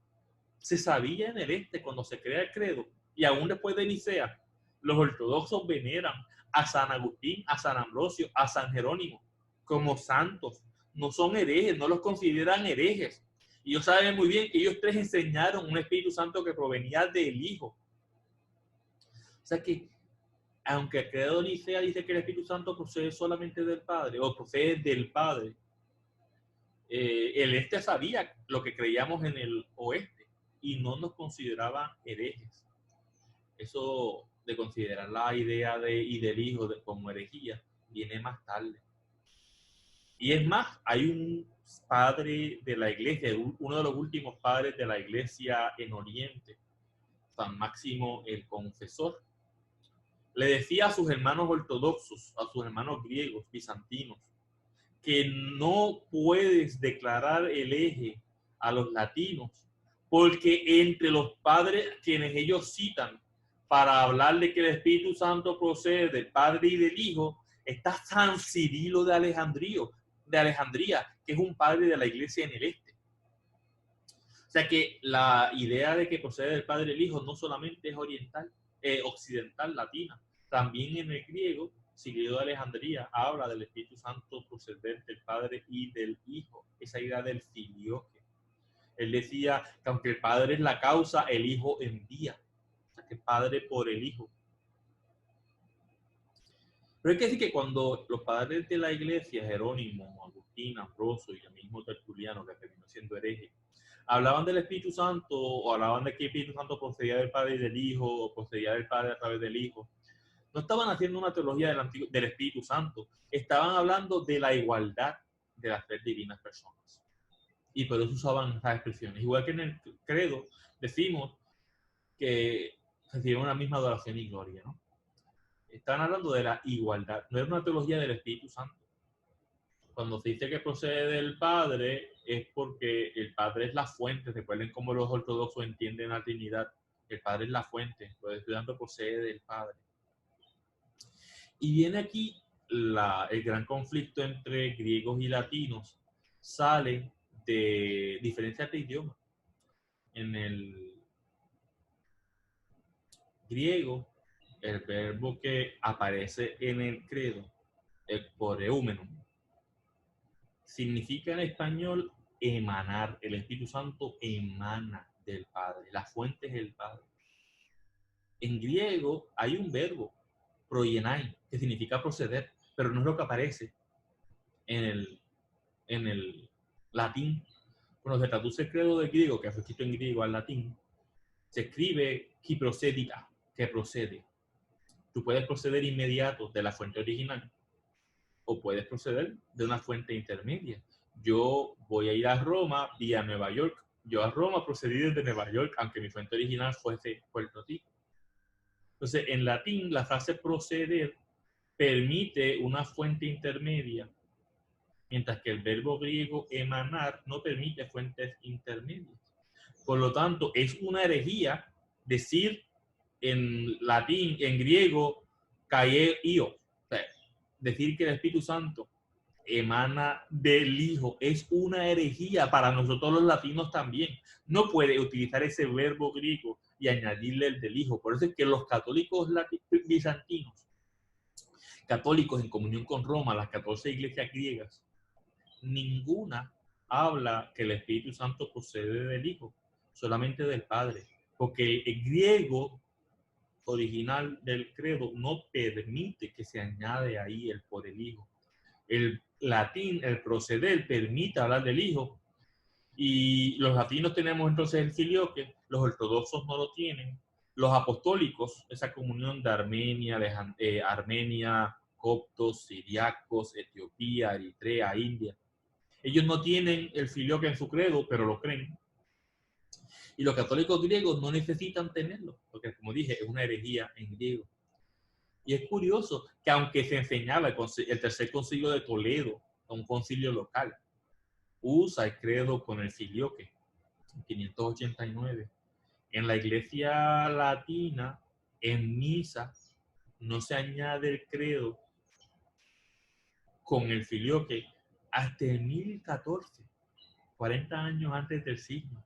se sabía en el este cuando se crea el credo, y aún después de Nicea, los ortodoxos veneran a San Agustín, a San Ambrosio, a San Jerónimo como santos. No son herejes, no los consideran herejes. Y ellos saben muy bien que ellos tres enseñaron un Espíritu Santo que provenía del Hijo. O sea que, aunque el credo de Nicea dice que el Espíritu Santo procede solamente del Padre, o procede del Padre, el este sabía lo que creíamos en el oeste. y no nos consideraban herejes. Eso de considerar la idea y del hijo como herejía viene más tarde. Y es más, hay un padre de la iglesia, uno de los últimos padres de la iglesia en Oriente, San Máximo el Confesor, le decía a sus hermanos ortodoxos, a sus hermanos griegos, bizantinos, que no puedes declarar hereje a los latinos, porque entre los padres quienes ellos citan para hablar de que el Espíritu Santo procede del Padre y del Hijo, está San Cirilo de Alejandría, que es un padre de la iglesia en el este. O sea que la idea de que procede del Padre y del Hijo no solamente es oriental, occidental, latina, también en el griego, Cirilo de Alejandría habla del Espíritu Santo procedente del Padre y del Hijo, esa idea del filioque. Él decía que aunque el Padre es la causa, el Hijo envía. O sea, que el Padre por el Hijo. Pero hay que decir que cuando los padres de la iglesia, Jerónimo, Agustín, Ambrosio y el mismo Tertuliano, que terminó siendo hereje, hablaban del Espíritu Santo o hablaban de que el Espíritu Santo procedía del Padre y del Hijo o procedía del Padre a través del Hijo, no estaban haciendo una teología del Espíritu Santo, estaban hablando de la igualdad de las tres divinas personas. Y por eso usaban esas expresiones. Igual que en el credo decimos que recibimos la misma adoración y gloria, ¿no? Estaban hablando de la igualdad, no era una teología del Espíritu Santo. Cuando se dice que procede del Padre, es porque el Padre es la fuente. Recuerden cómo los ortodoxos entienden la Trinidad. El Padre es la fuente, lo del Espíritu Santo procede del Padre. Y viene aquí el gran conflicto entre griegos y latinos, sale de diferencias de idioma. En el griego, el verbo que aparece en el credo, el poreúmeno, significa en español emanar. El Espíritu Santo emana del Padre, la fuente es el Padre. En griego hay un verbo, proyenai, que significa proceder, pero no es lo que aparece en el latín. Cuando se traduce el credo del griego, que fue escrito en griego al latín, se escribe qui procedita, que procede. Tú puedes proceder inmediato de la fuente original o puedes proceder de una fuente intermedia. Yo voy a ir a Roma vía Nueva York. Yo a Roma procedí desde Nueva York, aunque mi fuente original fuese Puerto Rico. Entonces, en latín, la frase proceder permite una fuente intermedia, mientras que el verbo griego emanar no permite fuentes intermedias. Por lo tanto, es una herejía decir en latín, en griego, cae io. O sea, decir que el Espíritu Santo emana del Hijo es una herejía para nosotros los latinos también. No puede utilizar ese verbo griego y añadirle el del Hijo. Por eso es que los católicos bizantinos, católicos en comunión con Roma, las 14 iglesias griegas, ninguna habla que el Espíritu Santo procede del Hijo, solamente del Padre. Porque el griego original del credo no permite que se añade ahí el por el Hijo. El latín, el proceder, permite hablar del Hijo. Y los latinos tenemos entonces el filioque, los ortodoxos no lo tienen. Los apostólicos, esa comunión de Armenia, coptos, siriacos, Etiopía, Eritrea, India, ellos no tienen el filioque en su credo, pero lo creen. Y los católicos griegos no necesitan tenerlo, porque como dije, es una herejía en griego. Y es curioso que aunque se enseñaba el tercer concilio de Toledo, un concilio local, usa el credo con el filioque, en 589. En la iglesia latina, en misa, no se añade el credo con el filioque hasta el 1014, 40 años antes del siglo.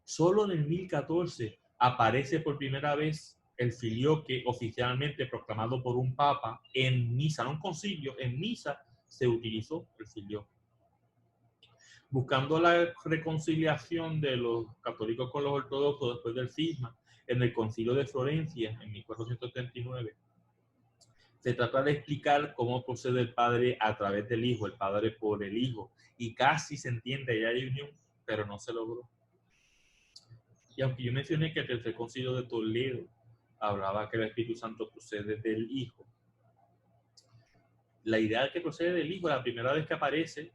Solo en el 1014 aparece por primera vez el filioque oficialmente proclamado por un papa en misa, no un concilio, en misa se utilizó el filioque. Buscando la reconciliación de los católicos con los ortodoxos después del cisma, en el concilio de Florencia, en 1439, se trata de explicar cómo procede el Padre a través del Hijo, el Padre por el Hijo, y casi se entiende, ya hay unión, pero no se logró. Y aunque yo mencioné que el Tercer Concilio de Toledo hablaba que el Espíritu Santo procede del Hijo, la idea de que procede del Hijo, la primera vez que aparece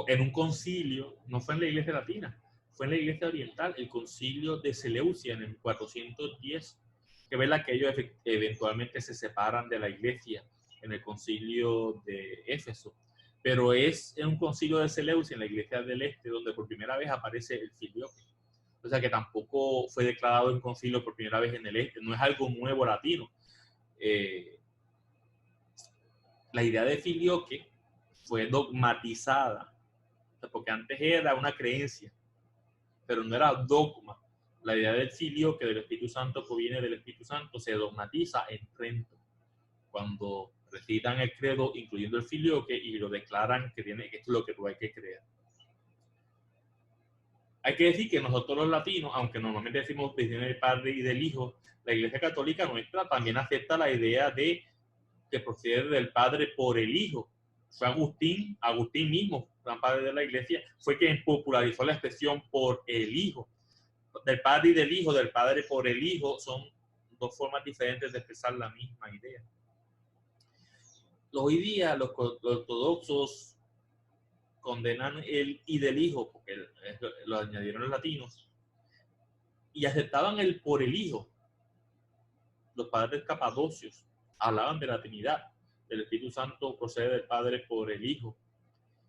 en un concilio, no fue en la Iglesia Latina, fue en la Iglesia Oriental, el concilio de Seleucia en el 410, que vela que ellos eventualmente se separan de la Iglesia en el concilio de Éfeso. Pero es en un concilio de Seleucia, en la Iglesia del Este, donde por primera vez aparece el filioque. O sea que tampoco fue declarado en concilio por primera vez en el Este, no es algo nuevo latino. La idea de filioque fue dogmatizada, porque antes era una creencia, pero no era dogma. La idea del filioque del Espíritu Santo proviene del Espíritu Santo, se dogmatiza en Trento, cuando recitan el credo, incluyendo el filioque, y lo declaran que esto es lo que tú hay que creer. Hay que decir que nosotros los latinos, aunque normalmente decimos del Padre y del Hijo, la Iglesia Católica nuestra también acepta la idea de que procede del Padre por el Hijo. Fue Agustín mismo, gran padre de la Iglesia, fue quien popularizó la expresión por el Hijo. Del Padre y del Hijo, del Padre por el Hijo, son dos formas diferentes de expresar la misma idea. Hoy día los ortodoxos condenan el y del Hijo, porque lo añadieron los latinos, y aceptaban el por el Hijo. Los padres capadocios hablaban de la Trinidad, del Espíritu Santo procede del Padre por el Hijo.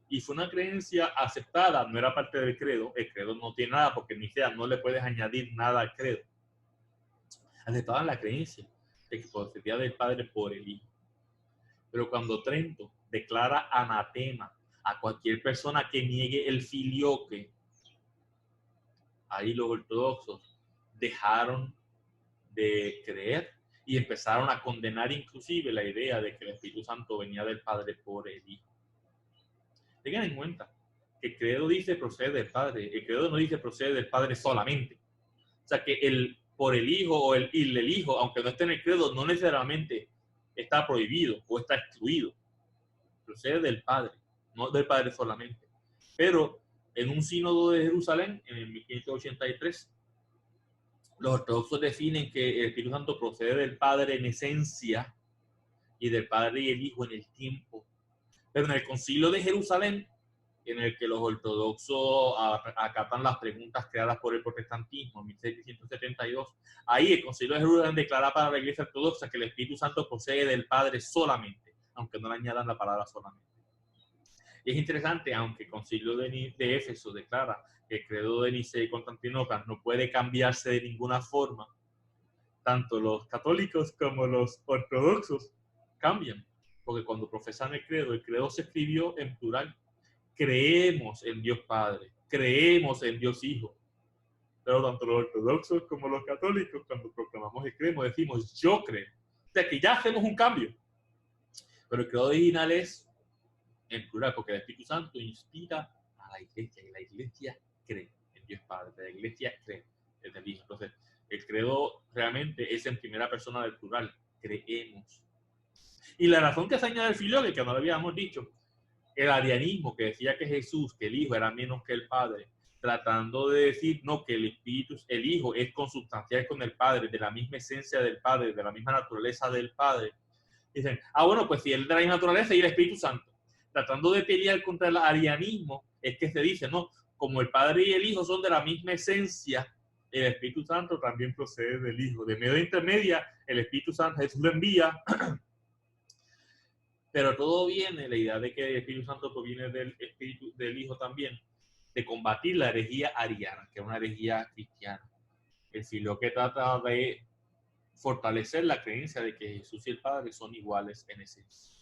Y fue una creencia aceptada, no era parte del credo. El credo no tiene nada, porque ni sea, no le puedes añadir nada al credo. Aceptaban la creencia de que procedía del Padre por el Hijo. Pero cuando Trento declara anatema a cualquier persona que niegue el filioque, ahí los ortodoxos dejaron de creer y empezaron a condenar inclusive la idea de que el Espíritu Santo venía del Padre por el Hijo. Tengan en cuenta que el credo dice procede del Padre, el credo no dice procede del Padre solamente. O sea que el por el Hijo o el Hijo, aunque no esté en el credo, no necesariamente está prohibido o está excluido. Procede del Padre, no del Padre solamente. Pero en un sínodo de Jerusalén, en el 1583, los ortodoxos definen que el Espíritu Santo procede del Padre en esencia y del Padre y el Hijo en el tiempo. Pero en el concilio de Jerusalén, en el que los ortodoxos acatan las preguntas creadas por el protestantismo en 1672, ahí el concilio de Jerusalén declara para la Iglesia ortodoxa que el Espíritu Santo procede del Padre solamente, aunque no le añadan la palabra solamente. Y es interesante, aunque el concilio de Éfeso declara que el credo de Nicea y Constantinopla no puede cambiarse de ninguna forma, tanto los católicos como los ortodoxos cambian, porque cuando profesan el credo se escribió en plural. Creemos en Dios Padre, creemos en Dios Hijo. Pero tanto los ortodoxos como los católicos, cuando proclamamos el credo, decimos yo creo. O sea que ya hacemos un cambio. Pero el credo original es en plural, porque el Espíritu Santo inspira a la Iglesia y la Iglesia cree en Dios Padre, la Iglesia cree en el Hijo. Entonces, el credo realmente es en primera persona del plural, creemos. Y la razón que se añade el filioque, que no lo habíamos dicho, el arianismo que decía que Jesús, que el Hijo era menos que el Padre, tratando de decir no, que el Espíritu, el Hijo es consubstancial con el Padre, de la misma esencia del Padre, de la misma naturaleza del Padre. Dicen, bueno, pues si él de la misma naturaleza y el Espíritu Santo. Tratando de pelear contra el arianismo, es que se dice, no, como el Padre y el Hijo son de la misma esencia, el Espíritu Santo también procede del Hijo. De medio intermedia, el Espíritu Santo, Jesús lo envía, pero todo viene, la idea de que el Espíritu Santo proviene del Espíritu del Hijo también, de combatir la herejía ariana, que es una herejía cristiana. El filioque trata de fortalecer la creencia de que Jesús y el Padre son iguales en esencia.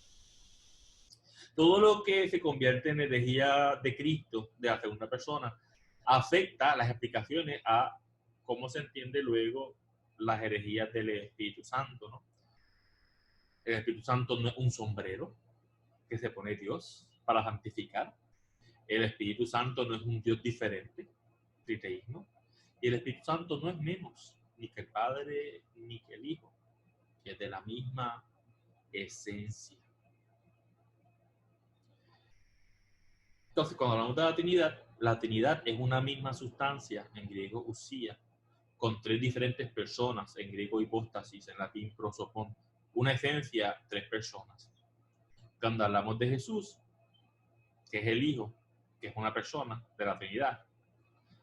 Todo lo que se convierte en herejía de Cristo, de la segunda persona, afecta las explicaciones a cómo se entiende luego las herejías del Espíritu Santo, ¿no? El Espíritu Santo no es un sombrero que se pone Dios para santificar. El Espíritu Santo no es un Dios diferente, triteísmo. Y el Espíritu Santo no es menos ni que el Padre ni que el Hijo, que es de la misma esencia. Entonces, cuando hablamos de la Trinidad, La Trinidad es una misma sustancia, en griego usía, con tres diferentes personas, en griego hipóstasis, en latín prosopon. Una esencia, tres personas. Cuando hablamos de Jesús, que es el Hijo, que es una persona de la Trinidad,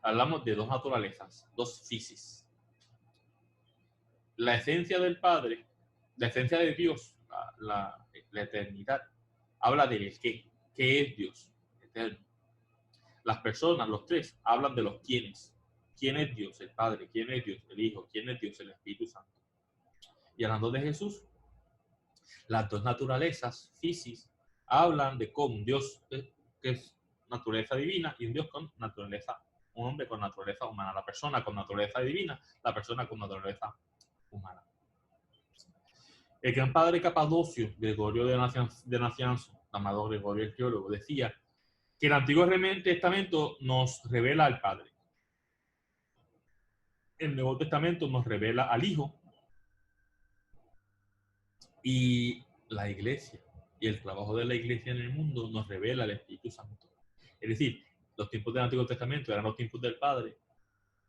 hablamos de dos naturalezas, dos fisis. La esencia del Padre, la esencia de Dios, la eternidad, habla del qué es Dios, eterno. Las personas, los tres, hablan de los quiénes. ¿Quién es Dios? El Padre. ¿Quién es Dios? El Hijo. ¿Quién es Dios? El Espíritu Santo. Y hablando de Jesús, las dos naturalezas, fisis, hablan de cómo un Dios que es naturaleza divina y un Dios con naturaleza, un hombre con naturaleza humana. La persona con naturaleza divina, la persona con naturaleza humana. El gran padre Capadocio, Gregorio de Nacianzo, llamado Gregorio el teólogo, decía que el Antiguo Testamento nos revela al Padre. El Nuevo Testamento nos revela al Hijo y la Iglesia. Y el trabajo de la Iglesia en el mundo nos revela al Espíritu Santo. Es decir, los tiempos del Antiguo Testamento eran los tiempos del Padre,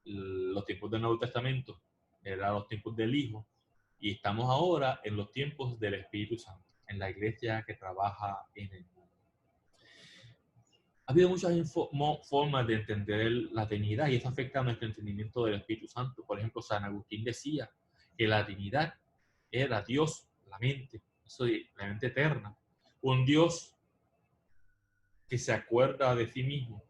los tiempos del Nuevo Testamento eran los tiempos del Hijo, y estamos ahora en los tiempos del Espíritu Santo, en la Iglesia que trabaja en el mundo. Ha habido muchas formas de entender la Trinidad y eso afecta a nuestro entendimiento del Espíritu Santo. Por ejemplo, San Agustín decía que la Trinidad era Dios, la mente eterna, un Dios que se acuerda de sí mismo,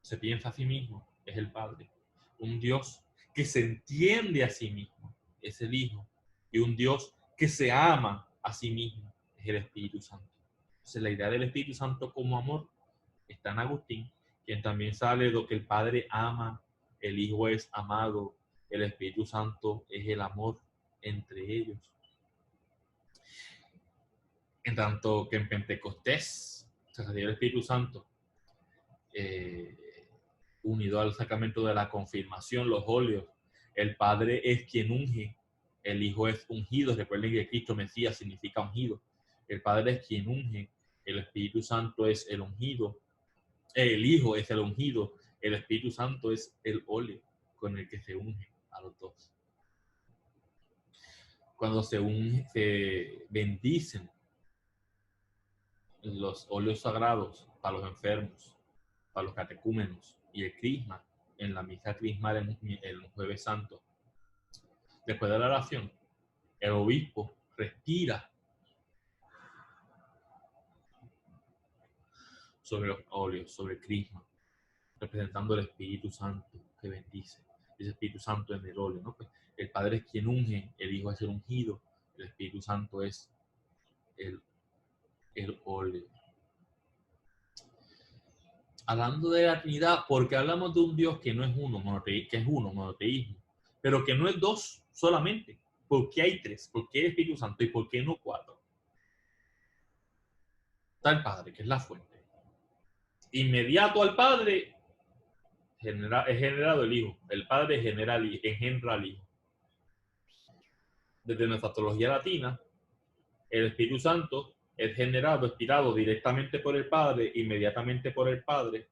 se piensa a sí mismo, es el Padre. Un Dios que se entiende a sí mismo, es el Hijo. Y un Dios que se ama a sí mismo, es el Espíritu Santo. Entonces, la idea del Espíritu Santo como amor está en Agustín, quien también sale de lo que el Padre ama, el Hijo es amado, el Espíritu Santo es el amor entre ellos. En tanto que en Pentecostés se recibe el Espíritu Santo unido al sacramento de la confirmación, los óleos. El Padre es quien unge, el Hijo es ungido. Recuerden que Cristo Mesías significa ungido. El Padre es quien unge, el Espíritu Santo es el ungido, el Hijo es el ungido, el Espíritu Santo es el óleo con el que se unge a los dos. Cuando se bendicen los óleos sagrados para los enfermos, para los catecúmenos y el crisma en la misa crismal el Jueves Santo. Después de la oración, el obispo respira sobre los óleos, sobre el crisma, representando el Espíritu Santo que bendice. Ese Espíritu Santo en el óleo, ¿no? Pues el Padre es quien unge, el Hijo es el ungido, el Espíritu Santo es el óleo. Hablando de la Trinidad, porque hablamos de un Dios que no es uno, que es uno, monoteísmo, pero que no es dos solamente. ¿Por qué hay tres? ¿Por qué el Espíritu Santo y por qué no cuatro? Está el Padre, que es la fuente. Inmediato al Padre es generado el Hijo. El Padre engendra al Hijo. Desde nuestra teología latina, el Espíritu Santo es generado, expirado directamente por el Padre, inmediatamente por el Padre,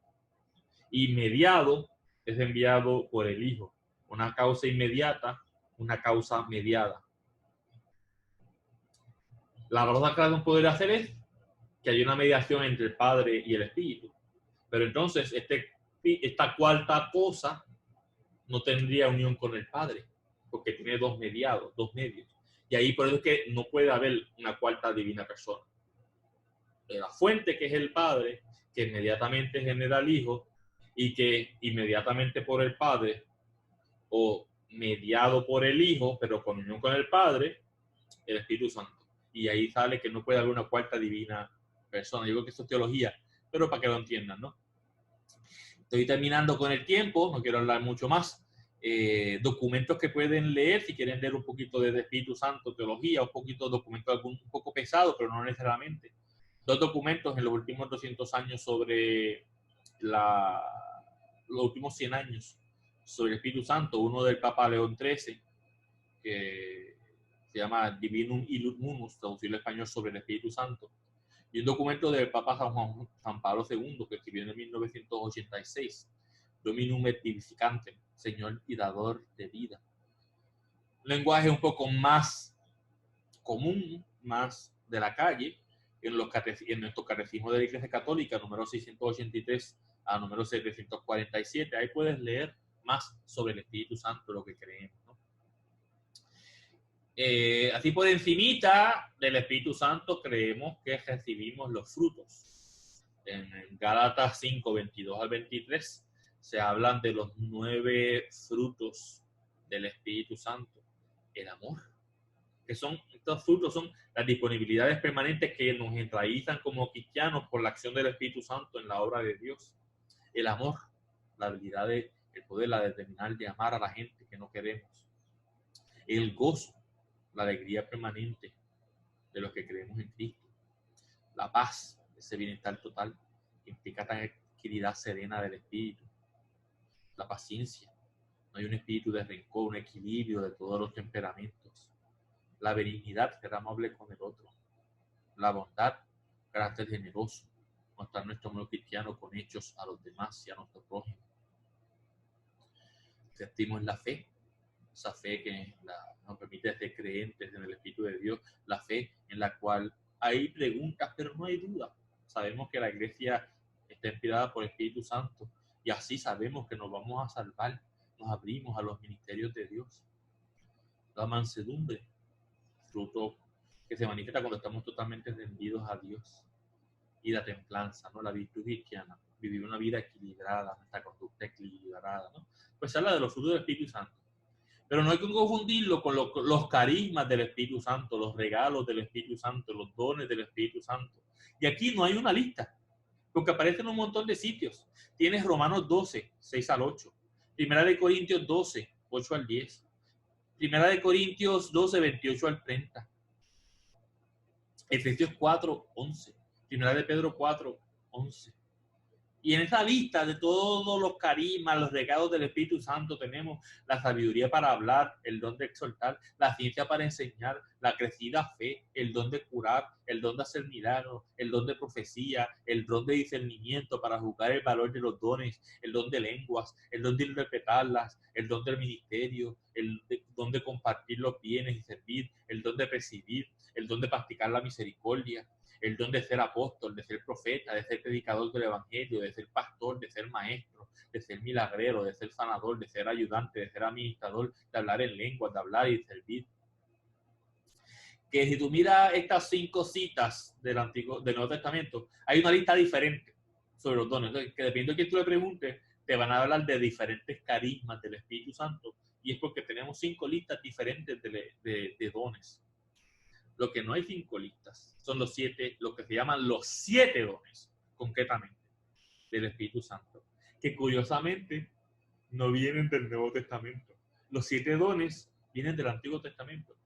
y mediado es enviado por el Hijo. Una causa inmediata, una causa mediada. La cosa que no poder hacer es que hay una mediación entre el Padre y el Espíritu. Pero entonces esta cuarta cosa no tendría unión con el Padre, porque tiene dos mediados, dos medios. Y ahí por eso es que no puede haber una cuarta divina persona. La fuente, que es el Padre, que inmediatamente genera al Hijo, y que inmediatamente por el Padre, o mediado por el Hijo, pero con unión con el Padre, el Espíritu Santo. Y ahí sale que no puede haber una cuarta divina persona. Yo creo que eso es teología, pero para que lo entiendan, ¿no? Estoy terminando con el tiempo, no quiero hablar mucho más. Documentos que pueden leer, si quieren leer un poquito de Espíritu Santo, teología, un poquito de documentos un poco pesados, pero no necesariamente. Dos documentos en los últimos 200 años sobre los últimos 100 años sobre el Espíritu Santo. Uno del Papa León XIII, que se llama Divinum Illud Munus, traducido al español sobre el Espíritu Santo. y un documento del Papa San Pablo II, que escribió en 1986, Dominum et Vivificantem, Señor y dador de vida. Un lenguaje un poco más común, más de la calle, en nuestro catecismo de la Iglesia Católica, número 683 a número 747. Ahí puedes leer más sobre el Espíritu Santo, lo que creemos, ¿no? Así por encimita del Espíritu Santo creemos que recibimos los frutos. En Gálatas 5, 22 al 23 se hablan de los 9 frutos del Espíritu Santo. El amor, que son, estos frutos son las disponibilidades permanentes que nos enraizan como cristianos por la acción del Espíritu Santo en la obra de Dios. El amor, la habilidad, el poder, la determinación de amar a la gente que no queremos. El gozo, la alegría permanente de los que creemos en Cristo. La paz, ese bienestar total, que implica tranquilidad serena del espíritu. La paciencia, no hay un espíritu de rencor, un equilibrio de todos los temperamentos. La benignidad, ser amable con el otro. La bondad, carácter generoso, mostrar nuestro amor cristiano con hechos a los demás y a nuestro prójimo. Séptimo es la fe, esa fe que nos permite ser creyentes en el Espíritu de Dios, la fe en la cual hay preguntas, pero no hay duda. Sabemos que la iglesia está inspirada por el Espíritu Santo y así sabemos que nos vamos a salvar, nos abrimos a los ministerios de Dios. La mansedumbre, fruto que se manifiesta cuando estamos totalmente rendidos a Dios. Y la templanza, ¿no? La virtud cristiana, vivir una vida equilibrada, nuestra conducta equilibrada, ¿no? Pues habla de los frutos del Espíritu Santo. Pero no hay que confundirlo con los carismas del Espíritu Santo, los regalos del Espíritu Santo, los dones del Espíritu Santo. Y aquí no hay una lista, porque aparece en un montón de sitios. Tienes Romanos 12, 6 al 8. Primera de Corintios 12, 8 al 10. Primera de Corintios 12, 28 al 30. Efesios 4, 11. Primera de Pedro 4, 11. Y en esa lista de todos los carismas, los regalos del Espíritu Santo, tenemos la sabiduría para hablar, el don de exhortar, la ciencia para enseñar, la crecida fe, el don de curar, el don de hacer milagros, el don de profecía, el don de discernimiento para juzgar el valor de los dones, el don de lenguas, el don de interpretarlas, el don del ministerio, el don de compartir los bienes y servir, el don de presidir, el don de practicar la misericordia, el don de ser apóstol, de ser profeta, de ser predicador del evangelio, de ser pastor, de ser maestro, de ser milagrero, de ser sanador, de ser ayudante, de ser administrador, de hablar en lenguas, de hablar y de servir. Que si tú miras estas 5 citas del Nuevo Testamento, hay una lista diferente sobre los dones. Entonces, que dependiendo de quién tú le preguntes, te van a hablar de diferentes carismas del Espíritu Santo. Y es porque tenemos 5 listas diferentes de dones. Lo que no hay 5 listas son los 7, lo que se llaman los 7 dones, concretamente, del Espíritu Santo, que curiosamente no vienen del Nuevo Testamento. Los 7 dones vienen del Antiguo Testamento,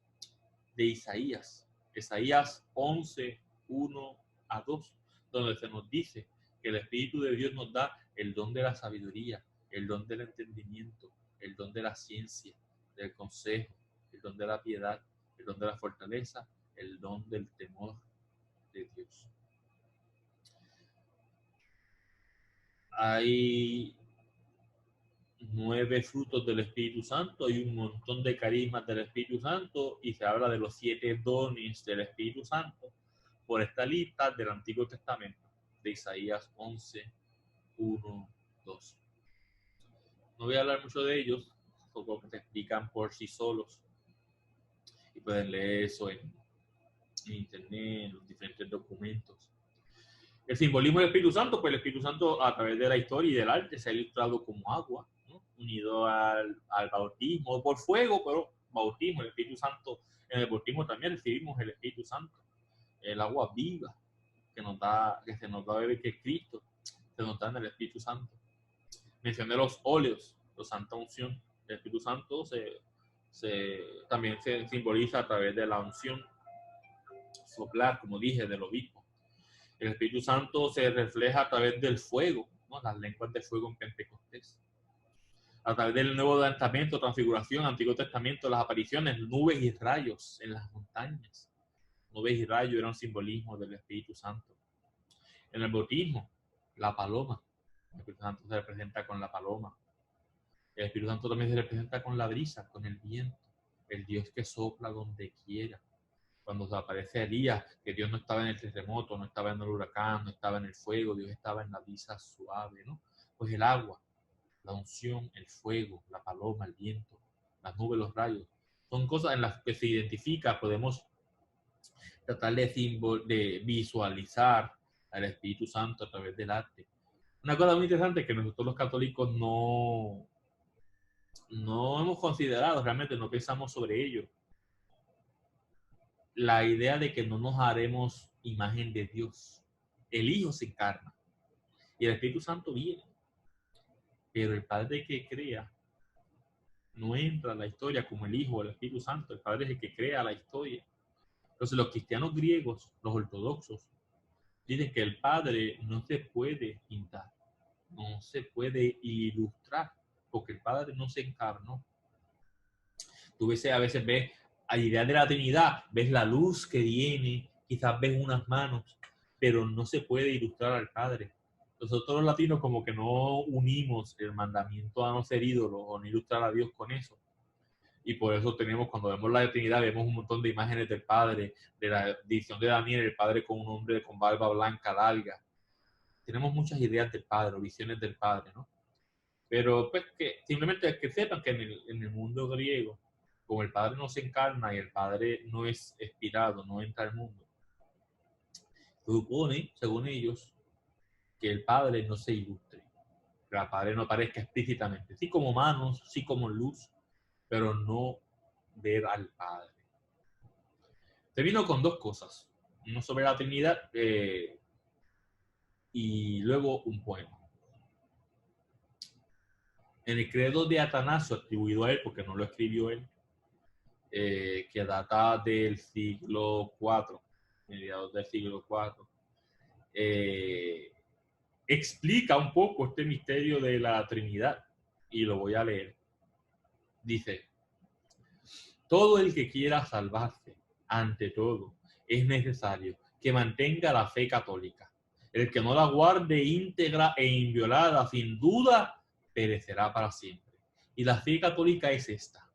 de Isaías 11, 1 a 2, donde se nos dice que el Espíritu de Dios nos da el don de la sabiduría, el don del entendimiento, el don de la ciencia, del consejo, el don de la piedad, el don de la fortaleza, el don del temor de Dios. Hay 9 frutos del Espíritu Santo, hay un montón de carismas del Espíritu Santo y se habla de los 7 dones del Espíritu Santo por esta lista del Antiguo Testamento, de Isaías 11, 1, 2. No voy a hablar mucho de ellos, porque te explican por sí solos y pueden leer eso en internet, en los diferentes documentos. El simbolismo del Espíritu Santo, pues el Espíritu Santo a través de la historia y del arte se ha ilustrado como agua, ¿no? Unido al bautismo por fuego, pero bautismo, el Espíritu Santo, en el bautismo también recibimos el Espíritu Santo, el agua viva que se nos da a beber, que es Cristo, se nos da en el Espíritu Santo. Mencioné los óleos, la santa unción. El Espíritu Santo también se simboliza a través de la unción, soplar, como dije, del obispo. El Espíritu Santo se refleja a través del fuego, ¿no? Las lenguas de fuego en Pentecostés. A través del Nuevo Testamento, transfiguración, Antiguo Testamento, las apariciones, nubes y rayos en las montañas. Nubes y rayos eran simbolismo del Espíritu Santo. En el bautismo, la paloma. El Espíritu Santo se representa con la paloma. El Espíritu Santo también se representa con la brisa, con el viento. El Dios que sopla donde quiera. Cuando se aparece Elías, que Dios no estaba en el terremoto, no estaba en el huracán, no estaba en el fuego, Dios estaba en la brisa suave, ¿no? Pues el agua, la unción, el fuego, la paloma, el viento, las nubes, los rayos, son cosas en las que se identifica, podemos tratar de visualizar al Espíritu Santo a través del arte. Una cosa muy interesante que nosotros los católicos no hemos considerado, realmente no pensamos sobre ello. La idea de que no nos haremos imagen de Dios. El Hijo se encarna y el Espíritu Santo viene, pero el Padre que crea no entra a la historia como el Hijo o el Espíritu Santo. El Padre es el que crea la historia. Entonces los cristianos griegos, los ortodoxos, dicen que el Padre no se puede pintar, no se puede ilustrar, porque el Padre no se encarnó. Tú a veces ves a la idea de la Trinidad, ves la luz que viene, quizás ves unas manos, pero no se puede ilustrar al Padre. Nosotros los latinos como que no unimos el mandamiento a no ser ídolos o no ilustrar a Dios con eso. Y por eso tenemos, cuando vemos la Trinidad, vemos un montón de imágenes del Padre, de la edición de Daniel, el Padre con un hombre con barba blanca larga. Tenemos muchas ideas del Padre, o visiones del Padre, ¿no? Pero pues que simplemente que sepan que en el mundo griego, como el Padre no se encarna y el Padre no es expirado, no entra al mundo, supone, según ellos, que el Padre no se ilustre, que el Padre no aparezca explícitamente, sí como manos, sí como luz, pero no ver al Padre. Te vino con dos cosas, uno sobre la Trinidad y luego un poema. En el credo de Atanasio, atribuido a él, porque no lo escribió él, que data del siglo IV, mediados del siglo IV, explica un poco este misterio de la Trinidad, y lo voy a leer. Dice: todo el que quiera salvarse, ante todo, es necesario que mantenga la fe católica. El que no la guarde íntegra e inviolada, sin duda, perecerá para siempre. Y la fe católica es esta: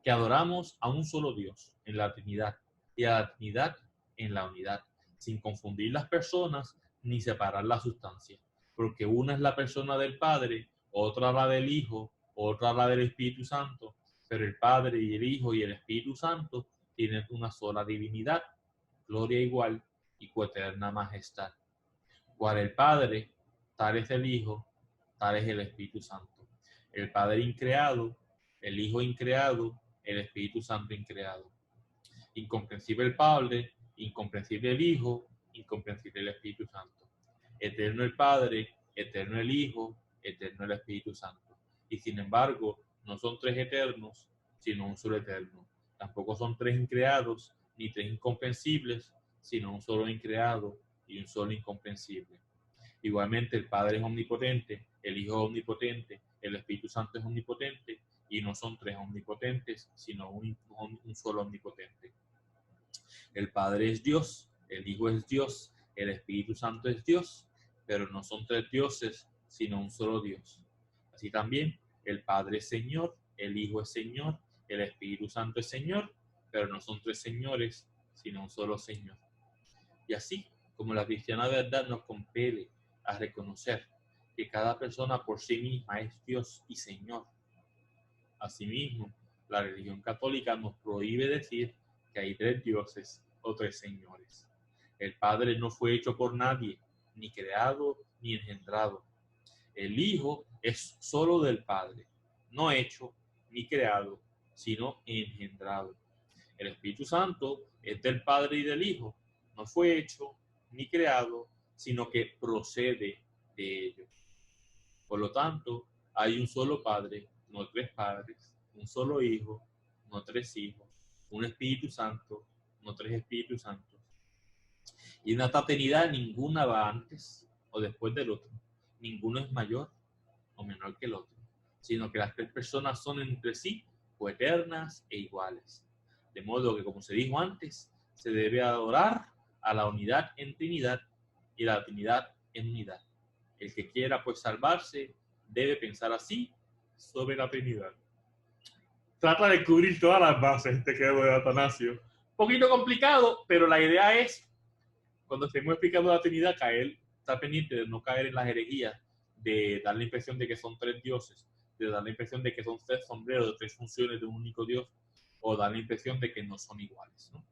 que adoramos a un solo Dios en la Trinidad y a la Trinidad en la unidad, sin confundir las personas ni separar la sustancia, porque una es la persona del Padre, otra la del Hijo, otra la del Espíritu Santo, pero el Padre y el Hijo y el Espíritu Santo tienen una sola divinidad, gloria igual y coeterna majestad. Cual el Padre, tal es el Hijo, tal es el Espíritu Santo. El Padre increado, el Hijo increado, el Espíritu Santo increado. Incomprensible el Padre, incomprensible el Hijo, incomprensible el Espíritu Santo. Eterno el Padre, eterno el Hijo, eterno el Espíritu Santo. Y sin embargo, no son tres eternos, sino un solo eterno. Tampoco son tres increados, ni tres incomprensibles, sino un solo increado y un solo incomprensible. Igualmente, el Padre es omnipotente, el Hijo es omnipotente, el Espíritu Santo es omnipotente, y no son tres omnipotentes, sino un solo omnipotente. El Padre es Dios, el Hijo es Dios, el Espíritu Santo es Dios, pero no son tres dioses, sino un solo Dios. Así también, el Padre es Señor, el Hijo es Señor, el Espíritu Santo es Señor, pero no son tres señores, sino un solo Señor. Y así, como la cristiana verdad nos compele a reconocer que cada persona por sí misma es Dios y Señor, asimismo, la religión católica nos prohíbe decir que hay tres dioses o tres señores. El Padre no fue hecho por nadie, ni creado ni engendrado. El Hijo es solo del Padre, no hecho ni creado, sino engendrado. El Espíritu Santo es del Padre y del Hijo, no fue hecho ni creado, sino que procede de ellos. Por lo tanto, hay un solo Padre, no tres padres, un solo Hijo, no tres hijos, un Espíritu Santo, no tres Espíritus Santos. Y en esta Trinidad ninguna va antes o después del otro. Ninguno es mayor o menor que el otro, sino que las tres personas son entre sí coeternas e iguales. De modo que, como se dijo antes, se debe adorar a la unidad en Trinidad y la Trinidad en unidad. El que quiera pues salvarse debe pensar así sobre la Trinidad. Trata de cubrir todas las bases este credo de Atanasio. Un poquito complicado, pero la idea es, cuando estemos explicando la Trinidad, estar pendiente de no caer en las herejías, de dar la impresión de que son tres dioses, de dar la impresión de que son tres sombreros de tres funciones de un único Dios, o dar la impresión de que no son iguales, ¿no?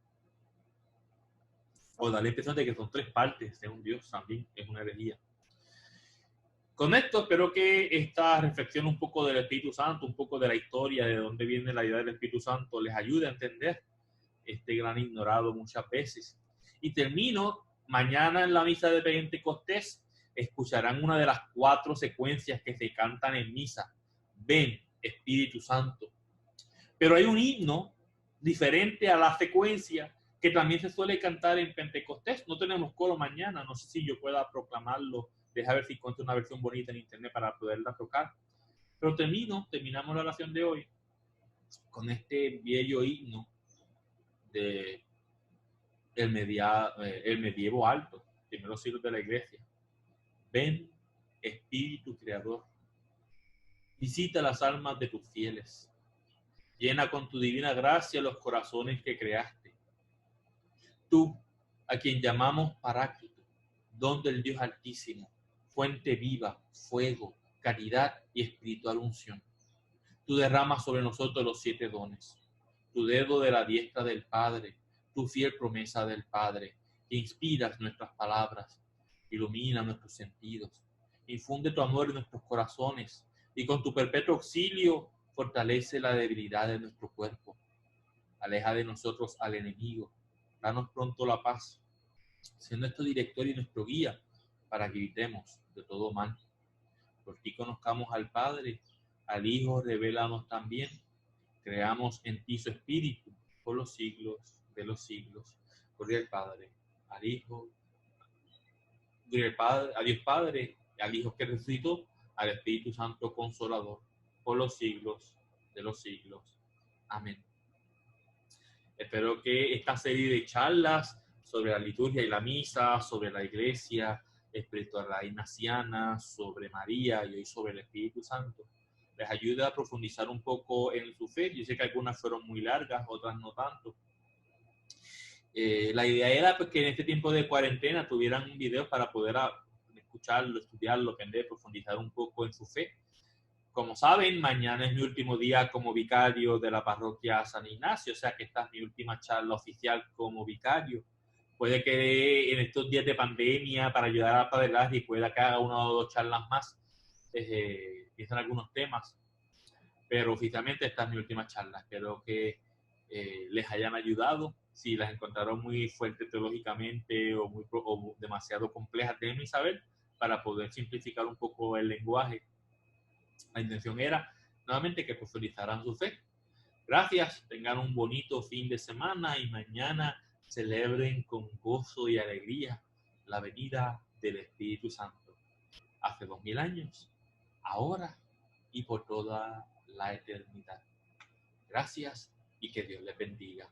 O dar la impresión de que son tres partes de un Dios, también es una herejía. Con esto espero que esta reflexión un poco del Espíritu Santo, un poco de la historia, de dónde viene la idea del Espíritu Santo, les ayude a entender este gran ignorado muchas veces. Y termino, mañana en la misa de Pentecostés, escucharán una de las 4 secuencias que se cantan en misa. Ven, Espíritu Santo. Pero hay un himno diferente a la secuencia que también se suele cantar en Pentecostés. No tenemos coro mañana, no sé si yo pueda proclamarlo. Deja ver si encuentro una versión bonita en internet para poderla tocar. Pero terminamos la oración de hoy con este bello himno de el medievo alto, primeros siglos de la iglesia. Ven, Espíritu Creador, visita las almas de tus fieles, llena con tu divina gracia los corazones que creaste. Tú, a quien llamamos Paráclito, don del Dios Altísimo, fuente viva, fuego, caridad y espiritual unción. Tú derramas sobre nosotros los 7 dones, tu dedo de la diestra del Padre, tu fiel promesa del Padre, que inspiras nuestras palabras, ilumina nuestros sentidos, infunde tu amor en nuestros corazones y con tu perpetuo auxilio fortalece la debilidad de nuestro cuerpo. Aleja de nosotros al enemigo, danos pronto la paz, sé nuestro director y nuestro guía para que evitemos de todo mal. Por ti conozcamos al Padre, al Hijo revélanos también, creamos en ti su Espíritu por los siglos de los siglos. Gloria al Padre, al Hijo, gloria al Padre, a Dios Padre, al Hijo que resucitó, al Espíritu Santo Consolador, por los siglos de los siglos. Amén. Espero que esta serie de charlas sobre la liturgia y la misa, sobre la iglesia, espiritualidad ignaciana, sobre María y hoy sobre el Espíritu Santo, les ayude a profundizar un poco en su fe. Yo sé que algunas fueron muy largas, otras no tanto. La idea era pues, que en este tiempo de cuarentena tuvieran videos para poder escucharlo, estudiarlo, aprender, profundizar un poco en su fe. Como saben, mañana es mi último día como vicario de la parroquia San Ignacio, o sea que esta es mi última charla oficial como vicario. Puede que en estos días de pandemia, para ayudar a Padre Larry, pueda que haga 1 o 2 charlas más, empiezan algunos temas, pero oficialmente esta es mi última charla. Espero que les hayan ayudado. Si las encontraron muy fuertes teológicamente o demasiado complejas, déjenme saber para poder simplificar un poco el lenguaje. La intención era nuevamente que profundizaran su fe. Gracias, tengan un bonito fin de semana y mañana celebren con gozo y alegría la venida del Espíritu Santo. Hace 2000 años, ahora y por toda la eternidad. Gracias y que Dios les bendiga.